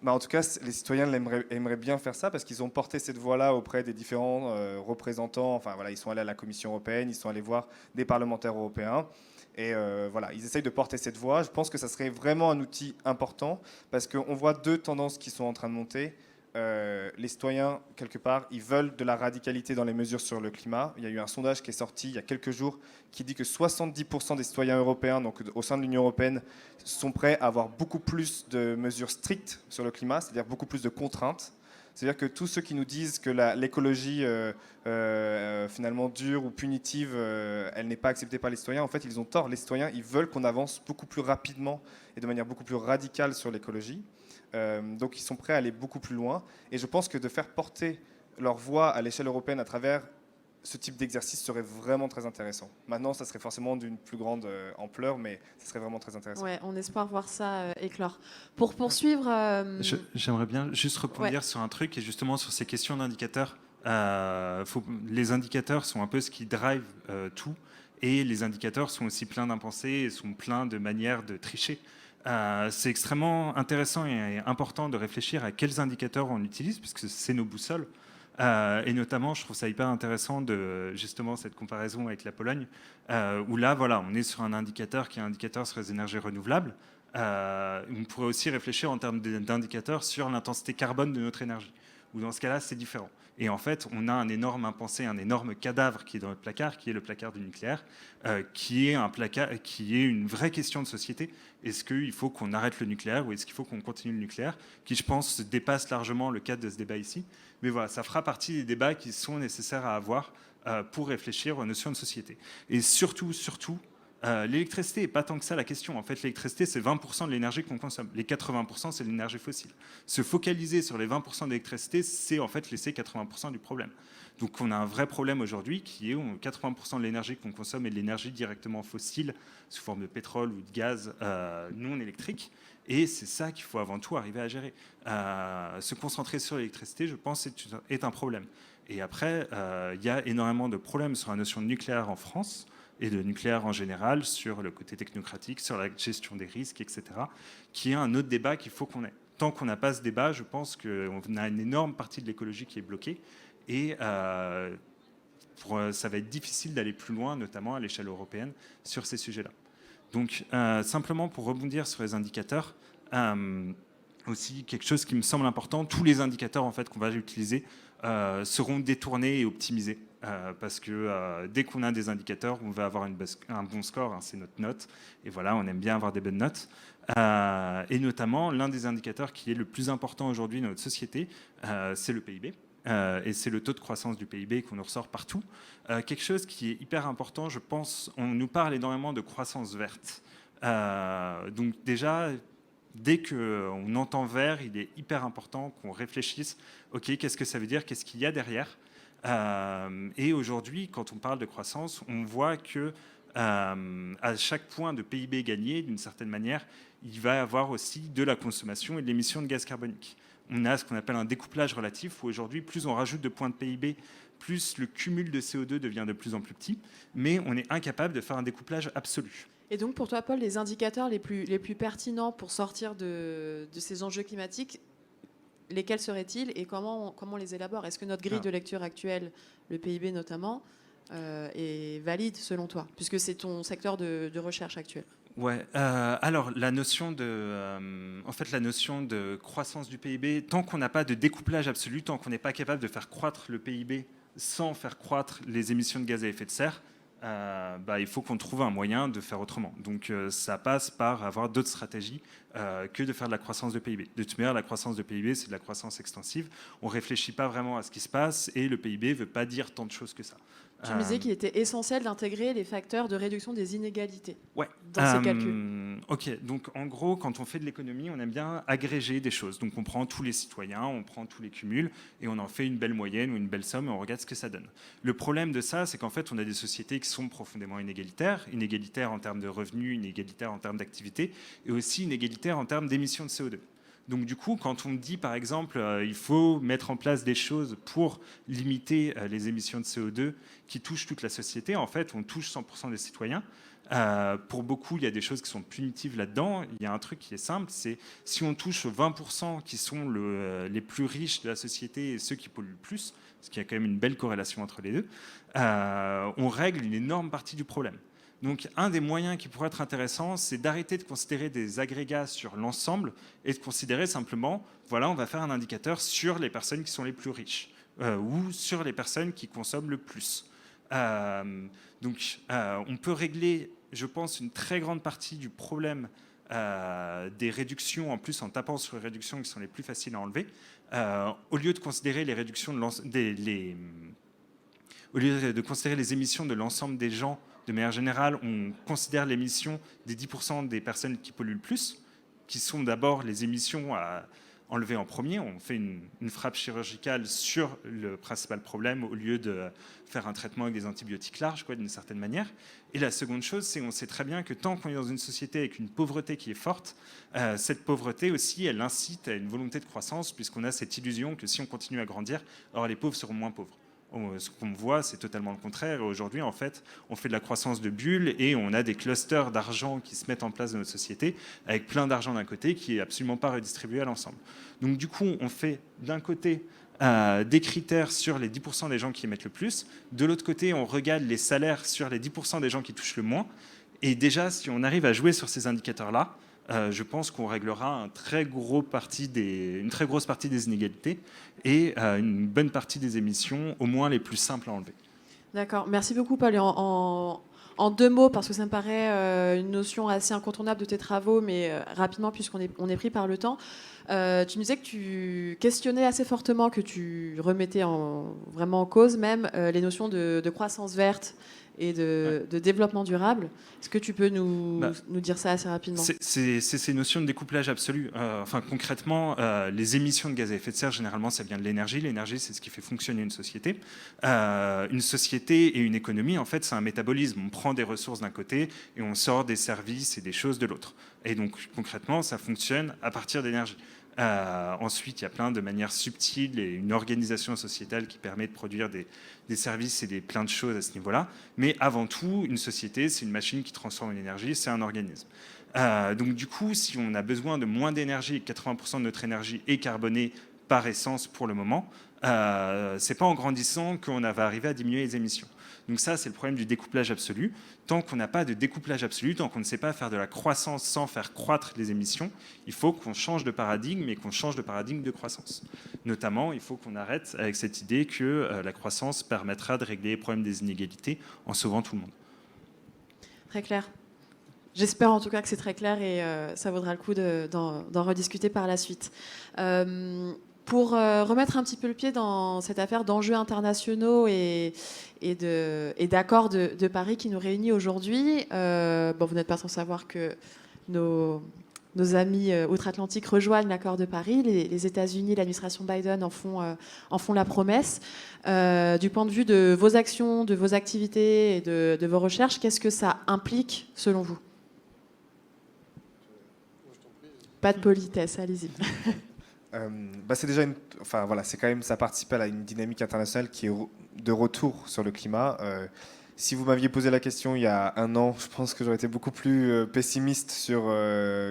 Speaker 4: En tout cas, les citoyens aimeraient bien faire ça parce qu'ils ont porté cette voix-là auprès des différents représentants. Enfin, voilà, ils sont allés à la Commission européenne, ils sont allés voir des parlementaires européens. Et voilà, ils essayent de porter cette voix. Je pense que ça serait vraiment un outil important parce qu'on voit deux tendances qui sont en train de monter. Les citoyens, quelque part, ils veulent de la radicalité dans les mesures sur le climat. Il y a eu un sondage qui est sorti il y a quelques jours qui dit que 70% des citoyens européens, donc au sein de l'Union européenne, sont prêts à avoir beaucoup plus de mesures strictes sur le climat, c'est-à-dire beaucoup plus de contraintes. C'est-à-dire que tous ceux qui nous disent que l'écologie finalement dure ou punitive, elle n'est pas acceptée par les citoyens, en fait, ils ont tort. Les citoyens, ils veulent qu'on avance beaucoup plus rapidement et de manière beaucoup plus radicale sur l'écologie. Donc ils sont prêts à aller beaucoup plus loin. Et je pense que de faire porter leur voix à l'échelle européenne à travers ce type d'exercice serait vraiment très intéressant. Maintenant, ça serait forcément d'une plus grande ampleur, mais ça serait vraiment très intéressant.
Speaker 2: Ouais, on espère voir ça éclore. Pour poursuivre...
Speaker 3: J'aimerais bien juste rebondir sur un truc, et justement sur ces questions d'indicateurs. Les indicateurs sont un peu ce qui drive tout, et les indicateurs sont aussi pleins d'impensés et sont pleins de manières de tricher. C'est extrêmement intéressant et important de réfléchir à quels indicateurs on utilise, puisque c'est nos boussoles. Et notamment, je trouve ça hyper intéressant de justement cette comparaison avec la Pologne, où là, voilà, on est sur un indicateur qui est un indicateur sur les énergies renouvelables. On pourrait aussi réfléchir en termes d'indicateurs sur l'intensité carbone de notre énergie, où dans ce cas-là, c'est différent. Et en fait, on a un énorme impensé, un énorme cadavre qui est dans notre placard, qui est le placard du nucléaire, qui est une vraie question de société. Est-ce qu'il faut qu'on arrête le nucléaire ou est-ce qu'il faut qu'on continue le nucléaire, qui, je pense, dépasse largement le cadre de ce débat ici. Mais voilà, ça fera partie des débats qui sont nécessaires à avoir pour réfléchir aux notions de société. Et surtout, l'électricité n'est pas tant que ça la question. En fait, l'électricité, c'est 20% de l'énergie qu'on consomme. Les 80%, c'est l'énergie fossile. Se focaliser sur les 20% d'électricité, c'est en fait laisser 80% du problème. Donc on a un vrai problème aujourd'hui qui est 80% de l'énergie qu'on consomme est de l'énergie directement fossile, sous forme de pétrole ou de gaz non électrique. Et c'est ça qu'il faut avant tout arriver à gérer. Se concentrer sur l'électricité, je pense, est un problème. Et après, il y a énormément de problèmes sur la notion de nucléaire en France, et de nucléaire en général, sur le côté technocratique, sur la gestion des risques, etc., qui est un autre débat qu'il faut qu'on ait. Tant qu'on n'a pas ce débat, je pense qu'on a une énorme partie de l'écologie qui est bloquée, et ça va être difficile d'aller plus loin, notamment à l'échelle européenne, sur ces sujets-là. Donc, simplement pour rebondir sur les indicateurs, aussi quelque chose qui me semble important, tous les indicateurs en fait, qu'on va utiliser seront détournés et optimisés. Parce que dès qu'on a des indicateurs, on va avoir un bon score, hein, c'est notre note. Et voilà, on aime bien avoir des bonnes notes. Et notamment, l'un des indicateurs qui est le plus important aujourd'hui dans notre société, c'est le PIB. Et c'est le taux de croissance du PIB qu'on nous ressort partout. Quelque chose qui est hyper important, je pense, on nous parle énormément de croissance verte. Donc déjà, dès qu'on entend vert, il est hyper important qu'on réfléchisse, OK, qu'est-ce que ça veut dire, qu'est-ce qu'il y a derrière ? Et aujourd'hui, quand on parle de croissance, on voit que à chaque point de PIB gagné, d'une certaine manière, il va y avoir aussi de la consommation et de l'émission de gaz carbonique. On a ce qu'on appelle un découplage relatif, où aujourd'hui, plus on rajoute de points de PIB, plus le cumul de CO2 devient de plus en plus petit, mais on est incapable de faire un découplage absolu.
Speaker 2: Et donc pour toi, Paul, les indicateurs les plus pertinents pour sortir de ces enjeux climatiques, lesquels seraient-ils et comment on les élabore ? Est-ce que notre grille de lecture actuelle, le PIB notamment, est valide selon toi, puisque c'est ton secteur de recherche actuel ?
Speaker 3: Ouais. Alors la notion de croissance du PIB, tant qu'on n'a pas de découplage absolu, tant qu'on n'est pas capable de faire croître le PIB sans faire croître les émissions de gaz à effet de serre, il faut qu'on trouve un moyen de faire autrement. Donc ça passe par avoir d'autres stratégies que de faire de la croissance de PIB. De toute manière, la croissance de PIB, c'est de la croissance extensive. On ne réfléchit pas vraiment à ce qui se passe et le PIB ne veut pas dire tant de choses que ça.
Speaker 2: Tu me disais qu'il était essentiel d'intégrer les facteurs de réduction des inégalités dans ces calculs.
Speaker 3: Ok, donc en gros, quand on fait de l'économie, on aime bien agréger des choses. Donc on prend tous les citoyens, on prend tous les cumuls, et on en fait une belle moyenne ou une belle somme, et on regarde ce que ça donne. Le problème de ça, c'est qu'en fait, on a des sociétés qui sont profondément inégalitaires en termes de revenus, inégalitaires en termes d'activité, et aussi inégalitaires en termes d'émissions de CO2. Donc du coup, quand on dit par exemple il faut mettre en place des choses pour limiter les émissions de CO2 qui touchent toute la société, en fait on touche 100% des citoyens. Pour beaucoup, il y a des choses qui sont punitives là-dedans. Il y a un truc qui est simple, c'est si on touche 20% qui sont les plus riches de la société et ceux qui polluent le plus, parce qu'il y a quand même une belle corrélation entre les deux, on règle une énorme partie du problème. Donc un des moyens qui pourrait être intéressant, c'est d'arrêter de considérer des agrégats sur l'ensemble et de considérer simplement, voilà, on va faire un indicateur sur les personnes qui sont les plus riches ou sur les personnes qui consomment le plus. Donc on peut régler, je pense, une très grande partie du problème des réductions, en plus en tapant sur les réductions qui sont les plus faciles à enlever, au lieu de considérer les réductions au lieu de considérer les émissions de l'ensemble des gens. De manière générale, on considère l'émission des 10% des personnes qui polluent le plus, qui sont d'abord les émissions à enlever en premier. On fait une frappe chirurgicale sur le principal problème au lieu de faire un traitement avec des antibiotiques larges, d'une certaine manière. Et la seconde chose, c'est qu'on sait très bien que tant qu'on est dans une société avec une pauvreté qui est forte, cette pauvreté aussi, elle incite à une volonté de croissance, puisqu'on a cette illusion que si on continue à grandir, alors les pauvres seront moins pauvres. Ce qu'on voit, c'est totalement le contraire. Et aujourd'hui, en fait, on fait de la croissance de bulles et on a des clusters d'argent qui se mettent en place dans notre société, avec plein d'argent d'un côté qui n'est absolument pas redistribué à l'ensemble. Donc du coup, on fait d'un côté des critères sur les 10% des gens qui émettent le plus. De l'autre côté, on regarde les salaires sur les 10% des gens qui touchent le moins. Et déjà, si on arrive à jouer sur ces indicateurs-là, je pense qu'on réglera une très grosse partie des inégalités et une bonne partie des émissions, au moins les plus simples à enlever.
Speaker 2: D'accord, merci beaucoup Paul. Et en deux mots, parce que ça me paraît une notion assez incontournable de tes travaux, mais rapidement puisqu'on est pris par le temps, tu me disais que tu questionnais assez fortement, que tu remettais vraiment en cause même les notions de croissance verte et de développement durable. Est-ce que tu peux nous dire ça assez rapidement ?
Speaker 3: C'est ces notions de découplage absolu. Concrètement, les émissions de gaz à effet de serre, généralement, ça vient de l'énergie. L'énergie, c'est ce qui fait fonctionner une société. Une société et une économie, en fait, c'est un métabolisme. On prend des ressources d'un côté et on sort des services et des choses de l'autre. Et donc, concrètement, ça fonctionne à partir d'énergie. Ensuite, il y a plein de manières subtiles et une organisation sociétale qui permet de produire des services et plein de choses à ce niveau-là. Mais avant tout, une société, c'est une machine qui transforme une énergie, c'est un organisme. Donc du coup, si on a besoin de moins d'énergie et que 80% de notre énergie est carbonée par essence pour le moment, c'est pas en grandissant qu'on va arriver à diminuer les émissions. Donc ça, c'est le problème du découplage absolu. Tant qu'on n'a pas de découplage absolu, tant qu'on ne sait pas faire de la croissance sans faire croître les émissions, il faut qu'on change de paradigme et qu'on change de paradigme de croissance. Notamment, il faut qu'on arrête avec cette idée que la croissance permettra de régler les problèmes des inégalités en sauvant tout le monde.
Speaker 2: Très clair. J'espère en tout cas que c'est très clair et ça vaudra le coup d'en rediscuter par la suite. Pour remettre un petit peu le pied dans cette affaire d'enjeux internationaux et d'accords de Paris qui nous réunit aujourd'hui, vous n'êtes pas sans savoir que nos amis outre-Atlantique rejoignent l'accord de Paris. Les États-Unis, l'administration Biden en font la promesse. Du point de vue de vos actions, de vos activités et de vos recherches, qu'est-ce que ça implique selon vous ? Pas de politesse, allez-y.
Speaker 4: C'est déjà c'est quand même, ça participe à une dynamique internationale qui est de retour sur le climat. Si vous m'aviez posé la question il y a un an, je pense que j'aurais été beaucoup plus pessimiste sur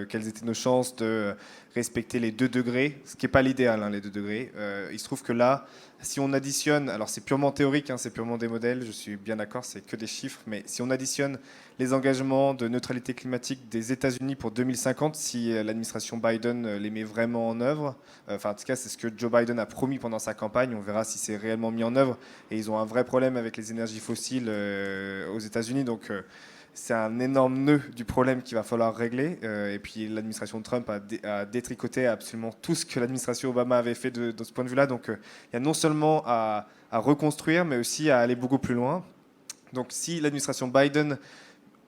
Speaker 4: quelles étaient nos chances de respecter les 2 degrés, ce qui n'est pas l'idéal, les 2 degrés. Il se trouve que là, si on additionne, alors c'est purement théorique, c'est purement des modèles, je suis bien d'accord, c'est que des chiffres, mais si on additionne les engagements de neutralité climatique des États-Unis pour 2050, si l'administration Biden les met vraiment en œuvre, en tout cas c'est ce que Joe Biden a promis pendant sa campagne, on verra si c'est réellement mis en œuvre, et ils ont un vrai problème avec les énergies fossiles aux États-Unis, donc c'est un énorme nœud du problème qu'il va falloir régler. Et puis l'administration Trump a détricoté absolument tout ce que l'administration Obama avait fait de ce point de vue-là. Donc il y a non seulement à reconstruire, mais aussi à aller beaucoup plus loin. Donc si l'administration Biden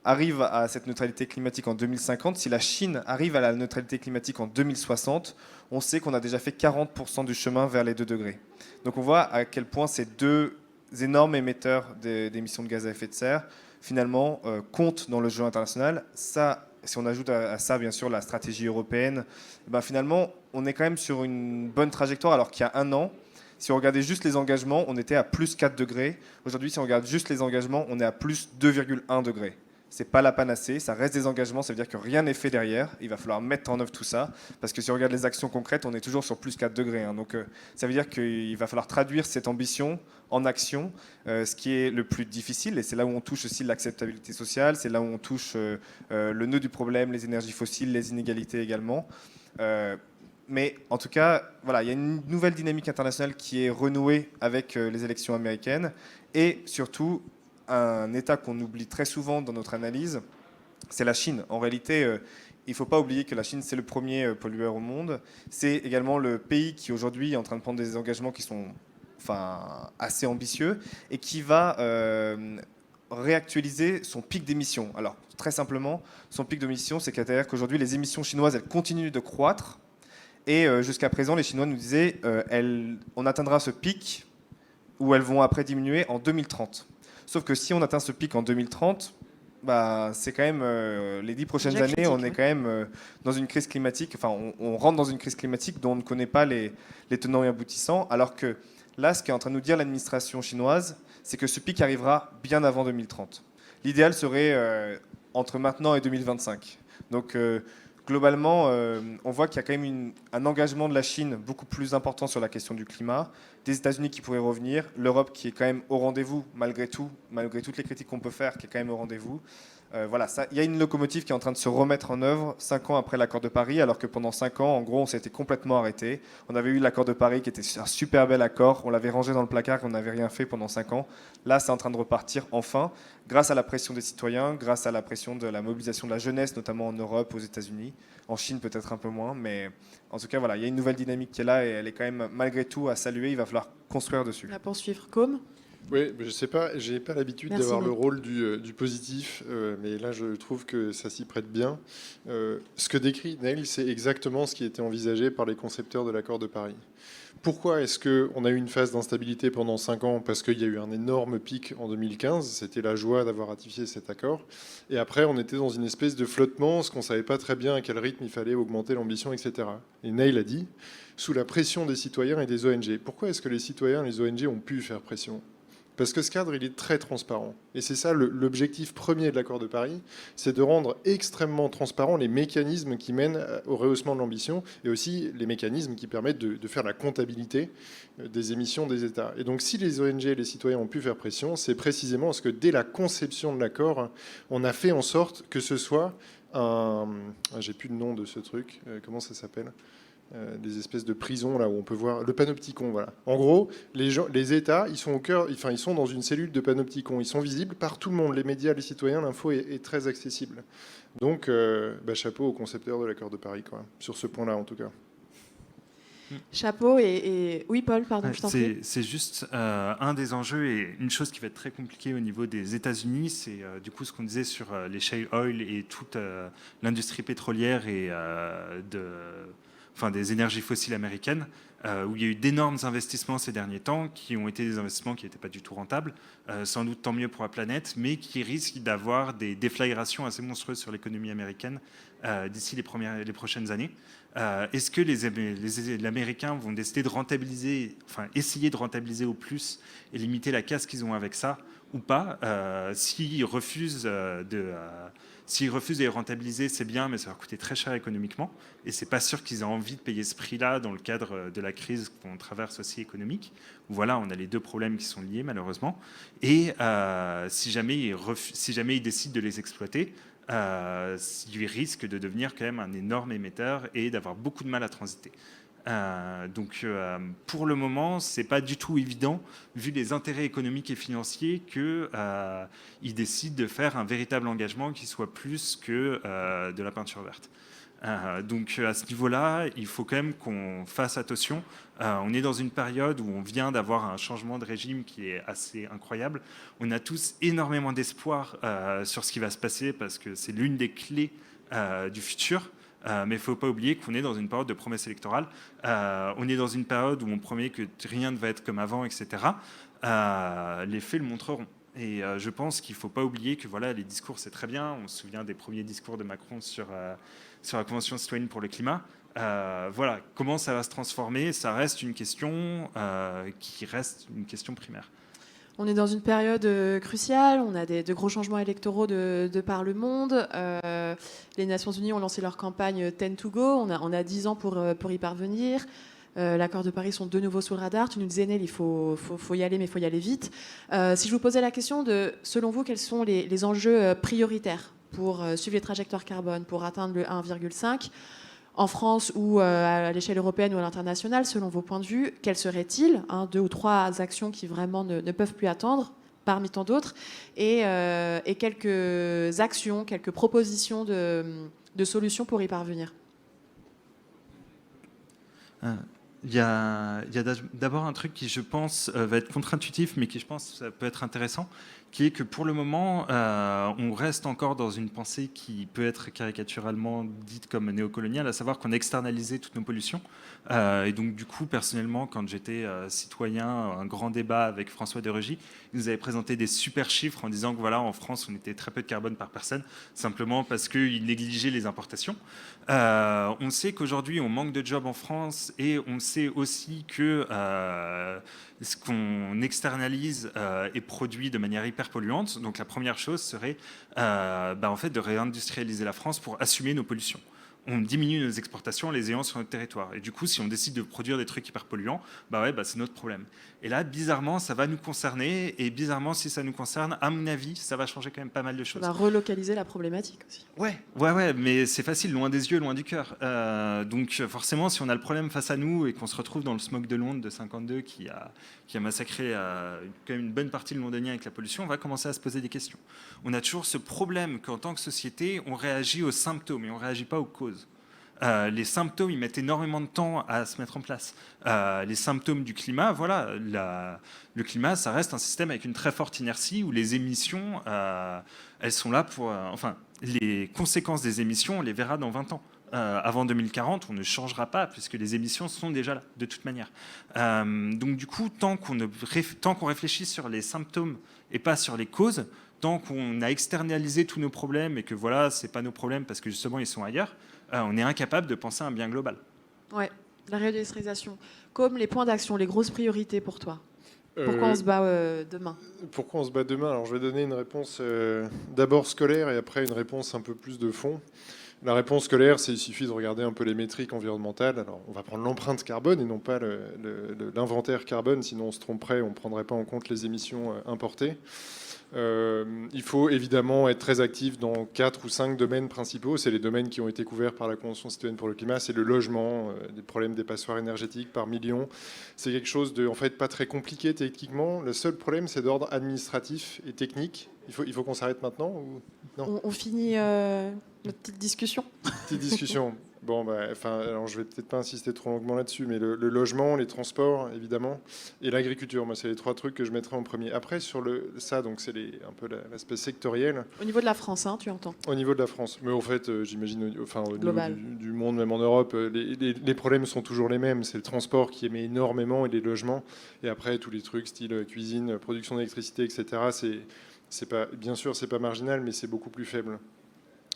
Speaker 4: arrive à cette neutralité climatique en 2050, si la Chine arrive à la neutralité climatique en 2060, on sait qu'on a déjà fait 40% du chemin vers les 2 degrés. Donc on voit à quel point ces deux énormes émetteurs d'émissions de gaz à effet de serre, finalement, comptent dans le jeu international. Ça, si on ajoute à ça, bien sûr, la stratégie européenne, ben finalement, on est quand même sur une bonne trajectoire, alors qu'il y a un an, si on regardait juste les engagements, on était à plus 4 degrés. Aujourd'hui, si on regarde juste les engagements, on est à plus 2,1 degrés. Ce n'est pas la panacée, ça reste des engagements, ça veut dire que rien n'est fait derrière. Il va falloir mettre en œuvre tout ça, parce que si on regarde les actions concrètes, on est toujours sur plus 4 degrés. Hein. Donc ça veut dire qu'il va falloir traduire cette ambition en action, ce qui est le plus difficile, et c'est là où on touche aussi l'acceptabilité sociale, c'est là où on touche le nœud du problème, les énergies fossiles, les inégalités également. Mais en tout cas, voilà, il y a une nouvelle dynamique internationale qui est renouée avec les élections américaines, et surtout un État qu'on oublie très souvent dans notre analyse, c'est la Chine. En réalité, il ne faut pas oublier que la Chine, c'est le premier pollueur au monde. C'est également le pays qui aujourd'hui est en train de prendre des engagements qui sont assez ambitieux et qui va réactualiser son pic d'émissions. Alors, très simplement, son pic d'émissions, c'est-à-dire qu'aujourd'hui, les émissions chinoises, elles continuent de croître. Et jusqu'à présent, les Chinois nous disaient on atteindra ce pic où elles vont après diminuer en 2030. Sauf que si on atteint ce pic en 2030, bah, c'est quand même les 10 prochaines années, critique, on est quand même dans une crise climatique, enfin on rentre dans une crise climatique dont on ne connaît pas les tenants et aboutissants, alors que là, ce qu'est en train de nous dire l'administration chinoise, c'est que ce pic arrivera bien avant 2030. L'idéal serait entre maintenant et 2025. Donc globalement, on voit qu'il y a quand même un engagement de la Chine beaucoup plus important sur la question du climat, des États-Unis qui pourraient revenir, l'Europe qui est quand même au rendez-vous, malgré tout, malgré toutes les critiques qu'on peut faire, qui est quand même au rendez-vous. Voilà, il y a une locomotive qui est en train de se remettre en œuvre 5 ans après l'accord de Paris, alors que pendant 5 ans, en gros, on s'était complètement arrêté. On avait eu l'accord de Paris qui était un super bel accord, on l'avait rangé dans le placard, on n'avait rien fait pendant 5 ans. Là, c'est en train de repartir enfin, grâce à la pression des citoyens, grâce à la pression de la mobilisation de la jeunesse, notamment en Europe, aux États-Unis. En Chine, peut-être un peu moins, mais en tout cas, voilà, il y a une nouvelle dynamique qui est là et elle est quand même, malgré tout, à saluer. Il va falloir construire dessus.
Speaker 2: La poursuivre, Com.
Speaker 5: Oui, je ne sais pas, je n'ai pas l'habitude d'avoir le rôle du positif, mais là je trouve que ça s'y prête bien. Ce que décrit Neil, c'est exactement ce qui était envisagé par les concepteurs de l'accord de Paris. Pourquoi est-ce qu'on a eu une phase d'instabilité pendant 5 ans? Parce qu'il y a eu un énorme pic en 2015, c'était la joie d'avoir ratifié cet accord. Et après, on était dans une espèce de flottement, parce qu'on ne savait pas très bien à quel rythme il fallait augmenter l'ambition, etc. Et Neil a dit, sous la pression des citoyens et des ONG. Pourquoi est-ce que les citoyens et les ONG ont pu faire pression? Parce que ce cadre, il est très transparent. Et c'est ça l'objectif premier de l'accord de Paris, c'est de rendre extrêmement transparents les mécanismes qui mènent au rehaussement de l'ambition et aussi les mécanismes qui permettent de faire la comptabilité des émissions des États. Et donc si les ONG et les citoyens ont pu faire pression, c'est précisément parce que dès la conception de l'accord, on a fait en sorte que ce soit un... J'ai plus le nom de ce truc, comment ça s'appelle ? Des espèces de prisons là où on peut voir le panopticon. Voilà. En gros, les États, ils sont au cœur, enfin ils sont dans une cellule de panopticon. Ils sont visibles par tout le monde, les médias, les citoyens. L'info est très accessible. Donc, chapeau aux concepteurs de l'accord de Paris, quoi. Sur ce point-là, en tout cas.
Speaker 2: Chapeau et oui, Paul, pardon, je t'en prie.
Speaker 3: C'est juste un des enjeux et une chose qui va être très compliquée au niveau des États-Unis, c'est du coup ce qu'on disait sur les shale oil et toute l'industrie pétrolière et des énergies fossiles américaines, où il y a eu d'énormes investissements ces derniers temps, qui ont été des investissements qui n'étaient pas du tout rentables, sans doute tant mieux pour la planète, mais qui risquent d'avoir des déflagrations assez monstrueuses sur l'économie américaine d'ici les prochaines années. Est-ce que les Américains vont décider de rentabiliser, essayer de rentabiliser au plus et limiter la casse qu'ils ont avec ça, ou pas? S'ils refusent de les rentabiliser, c'est bien, mais ça va leur coûter très cher économiquement. Et c'est pas sûr qu'ils aient envie de payer ce prix-là dans le cadre de la crise qu'on traverse aussi économique. Voilà, on a les deux problèmes qui sont liés, malheureusement. Et si jamais ils décident de les exploiter, ils risquent de devenir quand même un énorme émetteur et d'avoir beaucoup de mal à transiter. Donc pour le moment, c'est pas du tout évident, vu les intérêts économiques et financiers, qu'ils décident de faire un véritable engagement qui soit plus que de la peinture verte. Donc à ce niveau-là, il faut quand même qu'on fasse attention. On est dans une période où on vient d'avoir un changement de régime qui est assez incroyable. On a tous énormément d'espoir sur ce qui va se passer parce que c'est l'une des clés du futur. Mais il ne faut pas oublier qu'on est dans une période de promesses électorales. On est dans une période où on promet que rien ne va être comme avant, etc. Les faits le montreront. Et je pense qu'il ne faut pas oublier que voilà, les discours, c'est très bien. On se souvient des premiers discours de Macron sur la Convention citoyenne pour le climat. Voilà, comment ça va se transformer, ça reste une question qui reste une question primaire.
Speaker 2: On est dans une période cruciale, on a de gros changements électoraux de par le monde. Les Nations Unies ont lancé leur campagne 10 to go, on a 10 ans pour y parvenir. L'accord de Paris sont de nouveau sous le radar. Tu nous disais, Nel, il faut y aller, mais il faut y aller vite. Si je vous posais la question de, selon vous, quels sont les enjeux prioritaires pour suivre les trajectoires carbone, pour atteindre le 1,5 en France ou à l'échelle européenne ou à l'international, selon vos points de vue, quels seraient-ils, 2 ou 3 actions qui vraiment ne peuvent plus attendre, parmi tant d'autres, et quelques actions, quelques propositions de solutions pour y parvenir?
Speaker 3: Il y a d'abord un truc qui, je pense, va être contre-intuitif, mais qui, je pense, ça peut être intéressant, qui est que pour le moment, on reste encore dans une pensée qui peut être caricaturalement dite comme néocoloniale, à savoir qu'on a externalisé toutes nos pollutions. Et donc, du coup, personnellement, quand j'étais citoyen, un grand débat avec François de Rugy, il nous avait présenté des super chiffres en disant que voilà, en France, on était très peu de carbone par personne, simplement parce qu'il négligeait les importations. On sait qu'aujourd'hui, on manque de jobs en France et on sait aussi que ce qu'on externalise est produit de manière hyper polluante. Donc la première chose serait en fait, de réindustrialiser la France pour assumer nos pollutions. On diminue nos exportations en les ayant sur notre territoire. Et du coup, si on décide de produire des trucs hyper polluants, c'est notre problème. Et là, bizarrement, ça va nous concerner. Et bizarrement, si ça nous concerne, à mon avis, ça va changer quand même pas mal de choses.
Speaker 2: Ça va relocaliser la problématique aussi.
Speaker 3: Ouais, mais c'est facile, loin des yeux, loin du cœur. Donc forcément, si on a le problème face à nous et qu'on se retrouve dans le smog de Londres de 52 qui a massacré quand même une bonne partie de Londoniens avec la pollution, on va commencer à se poser des questions. On a toujours ce problème qu'en tant que société, on réagit aux symptômes et on ne réagit pas aux causes. Les symptômes, ils mettent énormément de temps à se mettre en place. Les symptômes du climat, voilà, le climat, ça reste un système avec une très forte inertie où les émissions, elles sont là pour... les conséquences des émissions, on les verra dans 20 ans. Avant 2040, on ne changera pas puisque les émissions sont déjà là, de toute manière. Donc du coup, tant qu'on réfléchit sur les symptômes et pas sur les causes, tant qu'on a externalisé tous nos problèmes et que voilà, c'est pas nos problèmes parce que justement ils sont ailleurs, on est incapable de penser à un bien global.
Speaker 2: Ouais, la réindustrialisation. Comme les points d'action, les grosses priorités pour toi. Pourquoi on se bat demain?
Speaker 5: Pourquoi on se bat demain? Alors je vais donner une réponse d'abord scolaire et après une réponse un peu plus de fond. La réponse scolaire, c'est qu'il suffit de regarder un peu les métriques environnementales. Alors on va prendre l'empreinte carbone et non pas l'inventaire carbone, sinon on se tromperait, on ne prendrait pas en compte les émissions importées. Il faut évidemment être très actif dans 4 ou 5 domaines principaux. C'est les domaines qui ont été couverts par la Convention citoyenne pour le climat. C'est le logement, des problèmes des passoires énergétiques par millions. C'est quelque chose de, en fait, pas très compliqué techniquement. Le seul problème, c'est d'ordre administratif et technique. Il faut qu'on s'arrête maintenant ou non?
Speaker 2: On finit notre petite discussion.
Speaker 5: Petite discussion. Bon, alors je vais peut-être pas insister trop longuement là-dessus, mais le logement, les transports, évidemment, et l'agriculture, moi, c'est les 3 trucs que je mettrais en premier. Après, sur ça, donc c'est un peu l'aspect sectoriel.
Speaker 2: Au niveau de la France, tu entends?
Speaker 5: Au niveau de la France. Mais en fait, j'imagine, au niveau du monde, même en Europe, les problèmes sont toujours les mêmes. C'est le transport qui émet énormément et les logements. Et après, tous les trucs, style cuisine, production d'électricité, etc., c'est pas, bien sûr, c'est pas marginal, mais c'est beaucoup plus faible.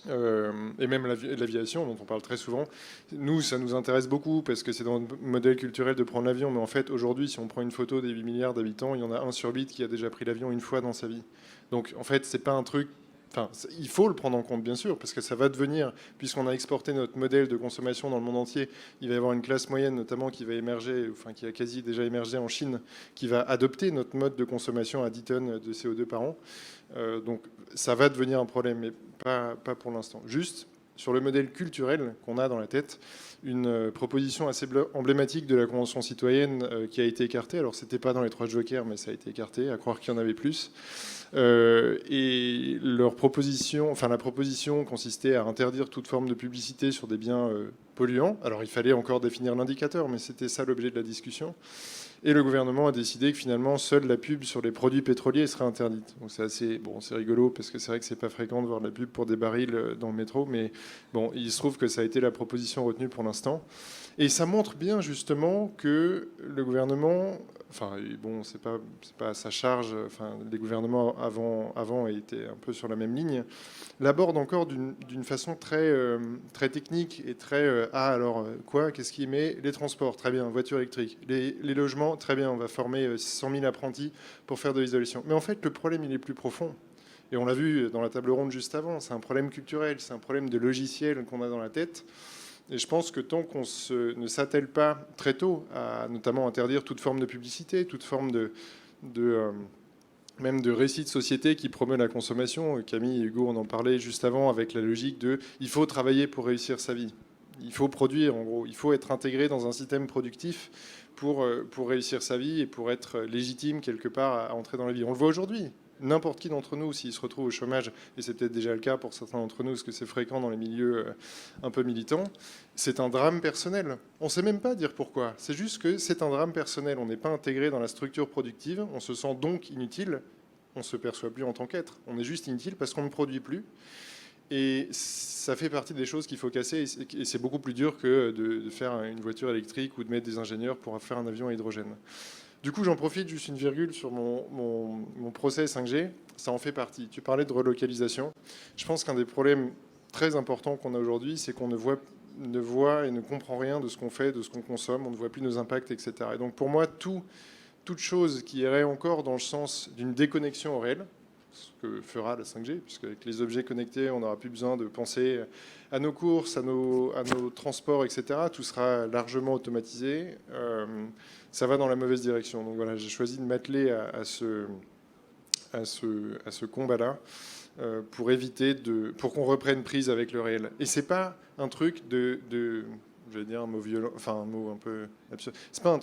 Speaker 5: Et même l'aviation, dont on parle très souvent, nous, ça nous intéresse beaucoup parce que c'est dans notre modèle culturel de prendre l'avion. Mais en fait, aujourd'hui, si on prend une photo des 8 milliards d'habitants, il y en a 1 sur 8 qui a déjà pris l'avion une fois dans sa vie. Donc, en fait, c'est pas un truc... Enfin, il faut le prendre en compte, bien sûr, parce que ça va devenir, puisqu'on a exporté notre modèle de consommation dans le monde entier, il va y avoir une classe moyenne, notamment, qui va émerger, enfin, qui a quasi déjà émergé en Chine, qui va adopter notre mode de consommation à 10 tonnes de CO2 par an. Donc, ça va devenir un problème, mais pas pour l'instant. Juste, sur le modèle culturel qu'on a dans la tête, une proposition assez emblématique de la Convention citoyenne qui a été écartée. Alors, c'était pas dans les 3 jokers, mais ça a été écarté, à croire qu'il y en avait plus. Et leur proposition, enfin, la proposition consistait à interdire toute forme de publicité sur des biens polluants. Alors, il fallait encore définir l'indicateur, mais c'était ça l'objet de la discussion. Et le gouvernement a décidé que finalement, seule la pub sur les produits pétroliers serait interdite. Donc c'est assez, bon, c'est rigolo parce que c'est vrai que c'est pas fréquent de voir de la pub pour des barils dans le métro, mais bon, il se trouve que ça a été la proposition retenue pour l'instant. Et ça montre bien justement que le gouvernement, enfin bon, c'est pas à sa charge. Enfin, les gouvernements avant étaient un peu sur la même ligne. L'aborde encore d'une façon très technique et très alors quoi, qu'est-ce qui met les transports, très bien, voitures électriques, les logements, très bien, on va former 100 000 apprentis pour faire de l'isolation. Mais en fait, le problème il est plus profond. Et on l'a vu dans la table ronde juste avant, c'est un problème culturel, c'est un problème de logiciel qu'on a dans la tête. Et je pense que tant qu'on ne s'attelle pas très tôt à notamment interdire toute forme de publicité, toute forme même de récit de société qui promeut la consommation, Camille et Hugo on en parlait juste avant avec la logique de il faut travailler pour réussir sa vie. Il faut produire, en gros. Il faut être intégré dans un système productif pour réussir sa vie et pour être légitime quelque part à entrer dans la vie. On le voit aujourd'hui. N'importe qui d'entre nous, s'il se retrouve au chômage, et c'est peut-être déjà le cas pour certains d'entre nous, parce que c'est fréquent dans les milieux un peu militants, c'est un drame personnel. On ne sait même pas dire pourquoi. C'est juste que c'est un drame personnel. On n'est pas intégré dans la structure productive. On se sent donc inutile. On ne se perçoit plus en tant qu'être. On est juste inutile parce qu'on ne produit plus. Et ça fait partie des choses qu'il faut casser. Et c'est beaucoup plus dur que de faire une voiture électrique ou de mettre des ingénieurs pour faire un avion à hydrogène. Du coup, j'en profite, juste une virgule sur mon procès 5G. Ça en fait partie. Tu parlais de relocalisation. Je pense qu'un des problèmes très importants qu'on a aujourd'hui, c'est qu'on ne voit et ne comprend rien de ce qu'on fait, de ce qu'on consomme. On ne voit plus nos impacts, etc. Et donc, pour moi, toute chose qui irait encore dans le sens d'une déconnexion au réel, ce que fera la 5G, puisque avec les objets connectés, on n'aura plus besoin de penser à nos courses, à nos transports, etc. Tout sera largement automatisé. Ça va dans la mauvaise direction. Donc voilà, j'ai choisi de m'atteler à ce combat-là pour qu'on reprenne prise avec le réel. Et c'est pas un truc je vais dire un mot violent, enfin un mot un peu absurde.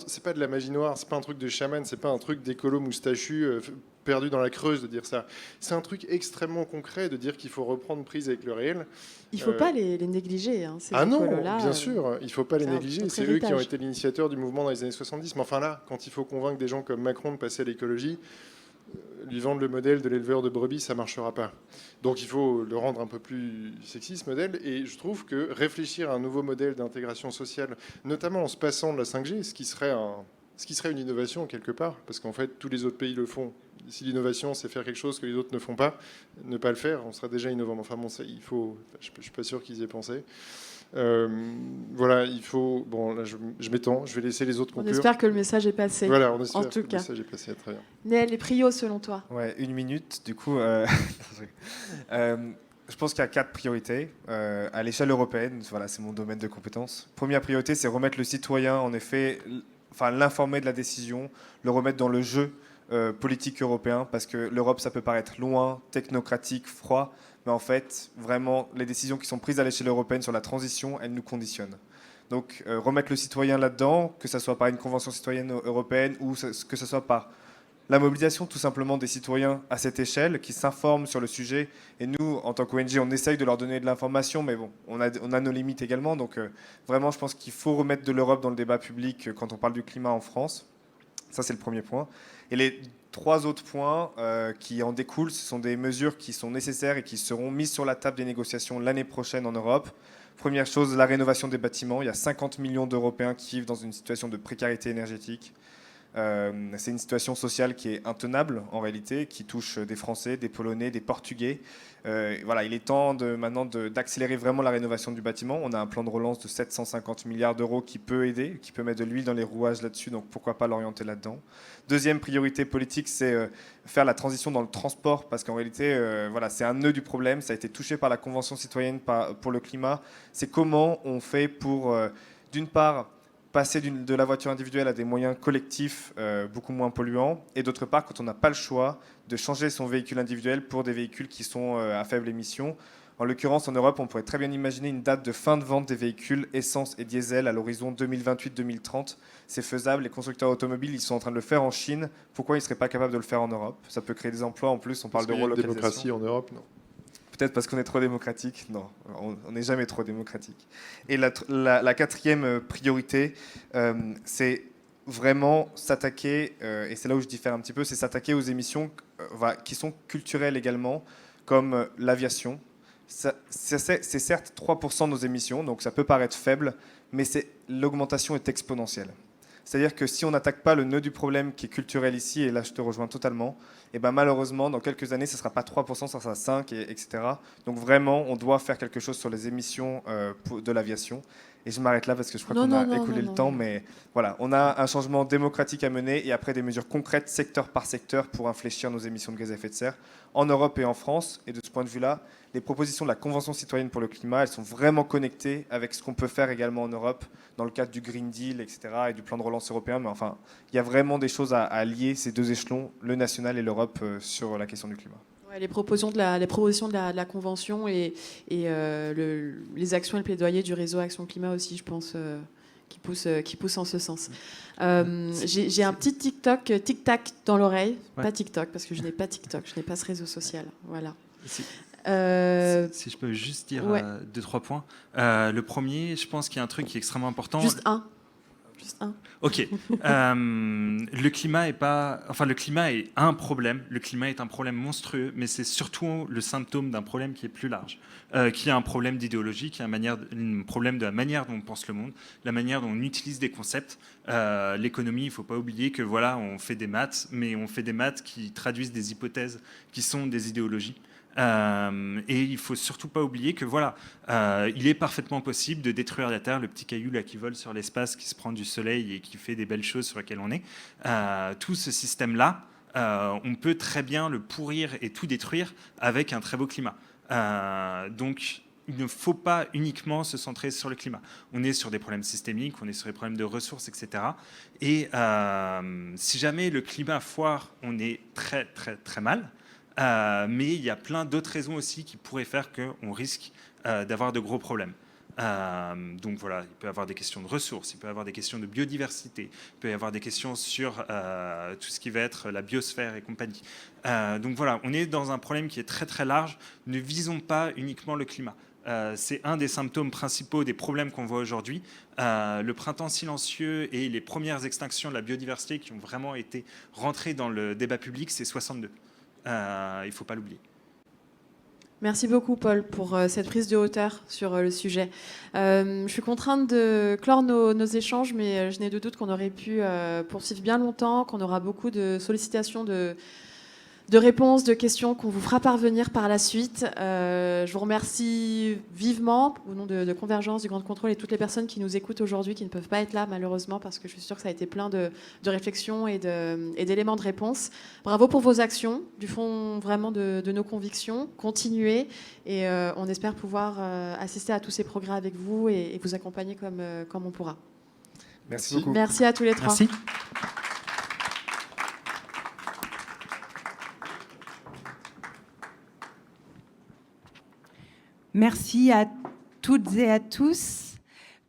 Speaker 5: C'est pas de la magie noire, c'est pas un truc de chaman, c'est pas un truc d'écolo moustachu perdu dans la Creuse de dire ça. C'est un truc extrêmement concret de dire qu'il faut reprendre prise avec le réel.
Speaker 2: Il ne faut pas les négliger. Hein, ces
Speaker 5: ah non,
Speaker 2: écolos-là,
Speaker 5: bien sûr, il ne faut pas les négliger. C'est eux qui ont été l'initiateur du mouvement dans les années 70. Mais enfin là, quand il faut convaincre des gens comme Macron de passer à l'écologie, lui vendre le modèle de l'éleveur de brebis, ça ne marchera pas. Donc il faut le rendre un peu plus sexy, ce modèle. Et je trouve que réfléchir à un nouveau modèle d'intégration sociale, notamment en se passant de la 5G, ce qui serait une innovation quelque part, parce qu'en fait, tous les autres pays le font. Si l'innovation, c'est faire quelque chose que les autres ne font pas, ne pas le faire, on sera déjà innovant. Enfin bon, ça, je ne suis pas sûr qu'ils y aient pensé. Voilà, il faut... Bon, là, je m'étends, je vais laisser les autres conclure.
Speaker 2: On espère que le message est passé.
Speaker 5: Voilà, on espère
Speaker 2: en tout
Speaker 5: que
Speaker 2: cas.
Speaker 5: le message est passé, très bien.
Speaker 2: Néel, les prios selon toi?
Speaker 4: Ouais, 1 minute, du coup... je pense qu'il y a 4 priorités à l'échelle européenne. Voilà, c'est mon domaine de compétence. Première priorité, c'est remettre le citoyen, en effet, l'informer de la décision, le remettre dans le jeu politique européen, parce que l'Europe, ça peut paraître loin, technocratique, froid, mais en fait, vraiment, les décisions qui sont prises à l'échelle européenne sur la transition, elles nous conditionnent. Donc, remettre le citoyen là-dedans, que ce soit par une convention citoyenne européenne ou que ce soit par la mobilisation tout simplement des citoyens à cette échelle qui s'informent sur le sujet. Et nous, en tant qu'ONG, on essaye de leur donner de l'information, mais bon, on a nos limites également. Donc vraiment, je pense qu'il faut remettre de l'Europe dans le débat public quand on parle du climat en France. Ça, c'est le premier point. Et les 3 autres points qui en découlent, ce sont des mesures qui sont nécessaires et qui seront mises sur la table des négociations l'année prochaine en Europe. Première chose, la rénovation des bâtiments. Il y a 50 millions d'Européens qui vivent dans une situation de précarité énergétique. C'est une situation sociale qui est intenable en réalité, qui touche des Français, des Polonais, des Portugais. Voilà, il est temps maintenant d'accélérer vraiment la rénovation du bâtiment. On a un plan de relance de 750 milliards d'euros qui peut aider, qui peut mettre de l'huile dans les rouages là-dessus, donc pourquoi pas l'orienter là-dedans. Deuxième priorité politique, c'est faire la transition dans le transport, parce qu'en réalité, voilà, c'est un nœud du problème. Ça a été touché par la Convention citoyenne pour le climat. C'est comment on fait pour, d'une part, passer de la voiture individuelle à des moyens collectifs beaucoup moins polluants, et d'autre part, quand on n'a pas le choix, de changer son véhicule individuel pour des véhicules qui sont à faible émission. En l'occurrence, en Europe, on pourrait très bien imaginer une date de fin de vente des véhicules essence et diesel à l'horizon 2028-2030. C'est faisable, les constructeurs automobiles, ils sont en train de le faire en Chine. Pourquoi ils ne seraient pas capables de le faire en Europe? Ça peut créer des emplois, en plus, on parle de relocalisation.
Speaker 5: Démocratie en Europe, non?
Speaker 4: Peut-être parce qu'on est trop démocratique. Non, on n'est jamais trop démocratique. Et la quatrième priorité, c'est vraiment s'attaquer, et c'est là où je diffère un petit peu, c'est s'attaquer aux émissions qui sont culturelles également, comme l'aviation. C'est certes 3% de nos émissions, donc ça peut paraître faible, mais l'augmentation est exponentielle. C'est-à-dire que si on n'attaque pas le nœud du problème qui est culturel ici, et là je te rejoins totalement, et ben malheureusement, dans quelques années, ce ne sera pas 3%, ça sera 5%, etc. Donc vraiment, on doit faire quelque chose sur les émissions de l'aviation. Et je m'arrête là parce que je crois qu'on a écoulé le temps, mais voilà, on a un changement démocratique à mener et après des mesures concrètes, secteur par secteur, pour infléchir nos émissions de gaz à effet de serre en Europe et en France. Et de ce point de vue-là, les propositions de la Convention citoyenne pour le climat, elles sont vraiment connectées avec ce qu'on peut faire également en Europe dans le cadre du Green Deal, etc., et du plan de relance européen. Mais enfin, il y a vraiment des choses à lier, ces deux échelons, le national et l'Europe, sur la question du climat.
Speaker 2: Les propositions de la Convention et les actions et le plaidoyer du réseau Action Climat aussi, je pense, qui poussent en ce sens. J'ai un petit tic-tac dans l'oreille. Ouais. Pas TikTok, parce que je n'ai pas TikTok, je n'ai pas ce réseau social. Voilà.
Speaker 3: Si je peux juste dire 2-3 points. Le premier, je pense qu'il y a un truc qui est extrêmement important.
Speaker 2: Juste un.
Speaker 3: Ok. Le climat est un problème. Le climat est un problème monstrueux, mais c'est surtout le symptôme d'un problème qui est plus large, qui est un problème d'idéologie, qui est un problème de la manière dont on pense le monde, la manière dont on utilise des concepts. L'économie, il ne faut pas oublier que voilà, on fait des maths, mais on fait des maths qui traduisent des hypothèses qui sont des idéologies. Et il ne faut surtout pas oublier que voilà, il est parfaitement possible de détruire la Terre, le petit caillou là qui vole sur l'espace, qui se prend du soleil et qui fait des belles choses sur lesquelles on est. Tout ce système-là, on peut très bien le pourrir et tout détruire avec un très beau climat. Donc, il ne faut pas uniquement se centrer sur le climat. On est sur des problèmes systémiques, on est sur des problèmes de ressources, etc. Et si jamais le climat foire, on est très, très, très mal. Mais il y a plein d'autres raisons aussi qui pourraient faire qu'on risque d'avoir de gros problèmes. Donc voilà, il peut y avoir des questions de ressources, il peut y avoir des questions de biodiversité, il peut y avoir des questions sur tout ce qui va être la biosphère et compagnie. Donc voilà, on est dans un problème qui est très très large. Ne visons pas uniquement le climat. C'est un des symptômes principaux des problèmes qu'on voit aujourd'hui. Le printemps silencieux et les premières extinctions de la biodiversité qui ont vraiment été rentrées dans le débat public, c'est 62. Il ne faut pas l'oublier.
Speaker 2: Merci beaucoup, Paul, pour cette prise de hauteur sur le sujet. Je suis contrainte de clore nos échanges, mais je n'ai de doute qu'on aurait pu poursuivre bien longtemps, qu'on aura beaucoup de sollicitations de réponses, de questions qu'on vous fera parvenir par la suite. Je vous remercie vivement au nom de Convergence, du Grand Contrôle et toutes les personnes qui nous écoutent aujourd'hui, qui ne peuvent pas être là malheureusement, parce que je suis sûre que ça a été plein de réflexions et d'éléments de réponse. Bravo pour vos actions, du fond vraiment de nos convictions. Continuez et on espère pouvoir assister à tous ces progrès avec vous et vous accompagner comme on pourra.
Speaker 4: Merci beaucoup.
Speaker 2: Merci à tous les trois.
Speaker 3: Merci.
Speaker 1: Merci à toutes et à tous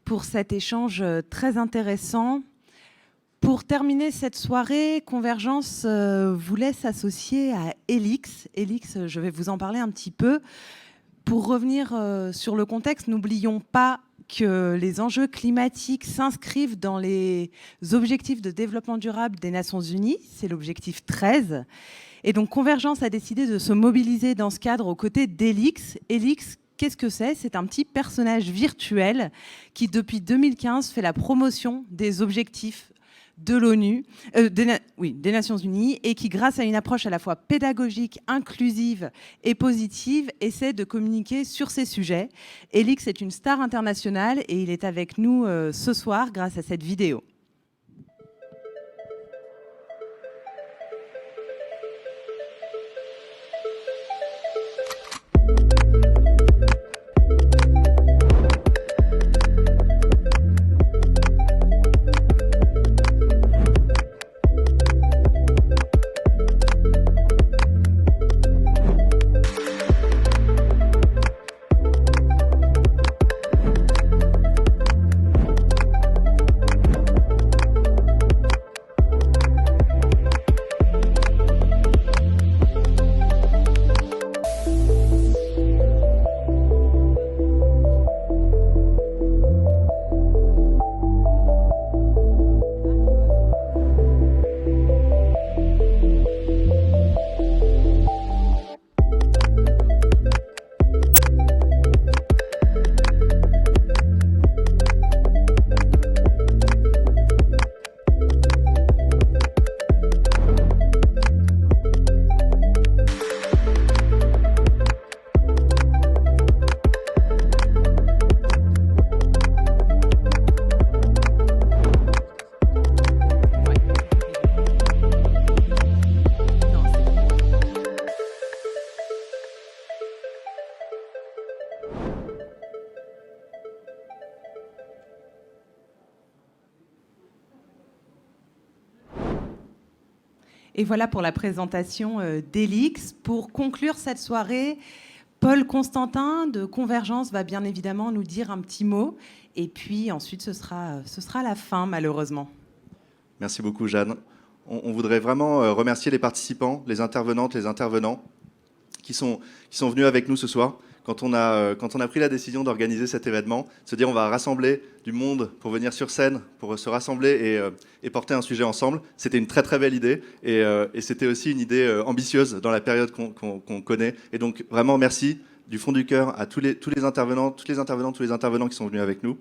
Speaker 1: pour cet échange très intéressant. Pour terminer cette soirée, Convergence voulait s'associer à Elix. Elix, je vais vous en parler un petit peu. Pour revenir sur le contexte, n'oublions pas que les enjeux climatiques s'inscrivent dans les objectifs de développement durable des Nations Unies. C'est l'objectif 13. Et donc Convergence a décidé de se mobiliser dans ce cadre aux côtés d'Elix. Elix, qu'est-ce que c'est ? C'est un petit personnage virtuel qui, depuis 2015, fait la promotion des objectifs de l'ONU, des Nations Unies, et qui, grâce à une approche à la fois pédagogique, inclusive et positive, essaie de communiquer sur ces sujets. Elix est une star internationale et il est avec nous ce soir grâce à cette vidéo. Et voilà pour la présentation d'Elix. Pour conclure cette soirée, Paul Constantin de Convergence va bien évidemment nous dire un petit mot. Et puis ensuite, ce sera la fin, malheureusement.
Speaker 6: Merci beaucoup, Jeanne. On voudrait vraiment remercier les participants, les intervenantes, les intervenants qui sont venus avec nous ce soir. Quand on a pris la décision d'organiser cet événement, se dire on va rassembler du monde pour venir sur scène, pour se rassembler et porter un sujet ensemble, c'était une très très belle idée et c'était aussi une idée ambitieuse dans la période qu'on connaît. Et donc vraiment merci du fond du cœur à tous les intervenants, tous les intervenants qui sont venus avec nous.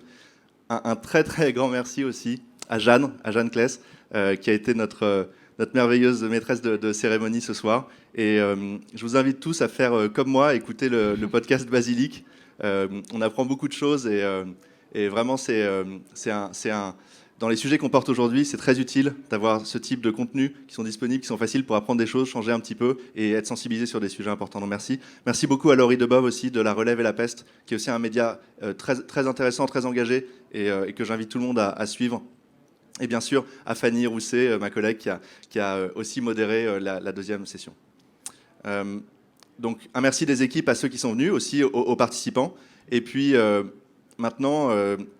Speaker 6: Un très très grand merci aussi à Jeanne Kless, qui a été notre merveilleuse maîtresse de cérémonie ce soir. Et je vous invite tous à faire comme moi, écouter le podcast Basilic. On apprend beaucoup de choses et vraiment, dans les sujets qu'on porte aujourd'hui, c'est très utile d'avoir ce type de contenus qui sont disponibles, qui sont faciles pour apprendre des choses, changer un petit peu et être sensibilisé sur des sujets importants. Donc merci. Merci beaucoup à Laurie Debove aussi de La Relève et la Peste, qui est aussi un média très, très intéressant, très engagé et que j'invite tout le monde à suivre. Et bien sûr, à Fanny Rousset, ma collègue, qui a aussi modéré la deuxième session. Donc, un merci des équipes à ceux qui sont venus, aussi aux participants. Et puis, maintenant,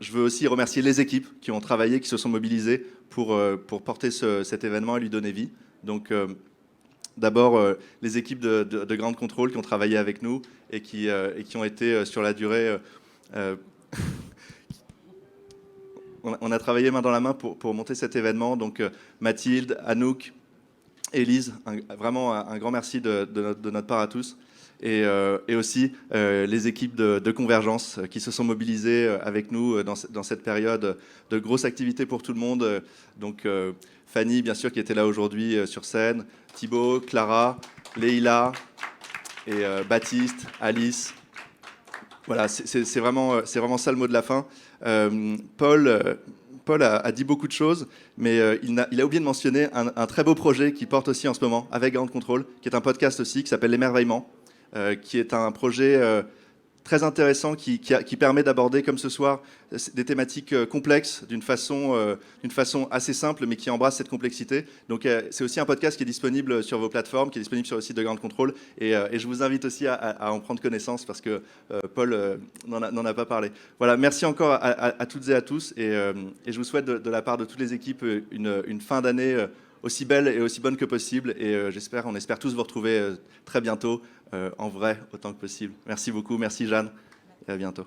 Speaker 6: je veux aussi remercier les équipes qui ont travaillé, qui se sont mobilisées pour porter cet événement et lui donner vie. Donc, d'abord, les équipes de Ground Control qui ont travaillé avec nous et qui ont été sur la durée... On a travaillé main dans la main pour monter cet événement. Donc Mathilde, Anouk, Élise, vraiment un grand merci de notre part à tous. Et aussi les équipes de Convergence qui se sont mobilisées avec nous dans cette période de grosses activités pour tout le monde. Donc Fanny, bien sûr, qui était là aujourd'hui sur scène, Thibaut, Clara, Leïla, et Baptiste, Alice. Voilà, c'est vraiment ça le mot de la fin. Paul a dit beaucoup de choses, mais il a oublié de mentionner un très beau projet qui porte aussi en ce moment avec Ground Control, qui est un podcast aussi qui s'appelle L'Émerveillement, qui est un projet très intéressant qui permet d'aborder, comme ce soir, des thématiques complexes d'une façon assez simple, mais qui embrasse cette complexité. Donc c'est aussi un podcast qui est disponible sur vos plateformes, qui est disponible sur le site de Ground Control, et je vous invite aussi à en prendre connaissance, parce que Paul n'en a pas parlé. Voilà, merci encore à toutes et à tous, et je vous souhaite de la part de toutes les équipes une fin d'année aussi belle et aussi bonne que possible, et on espère tous vous retrouver très bientôt, en vrai, autant que possible. Merci beaucoup, merci Jeanne, et à bientôt.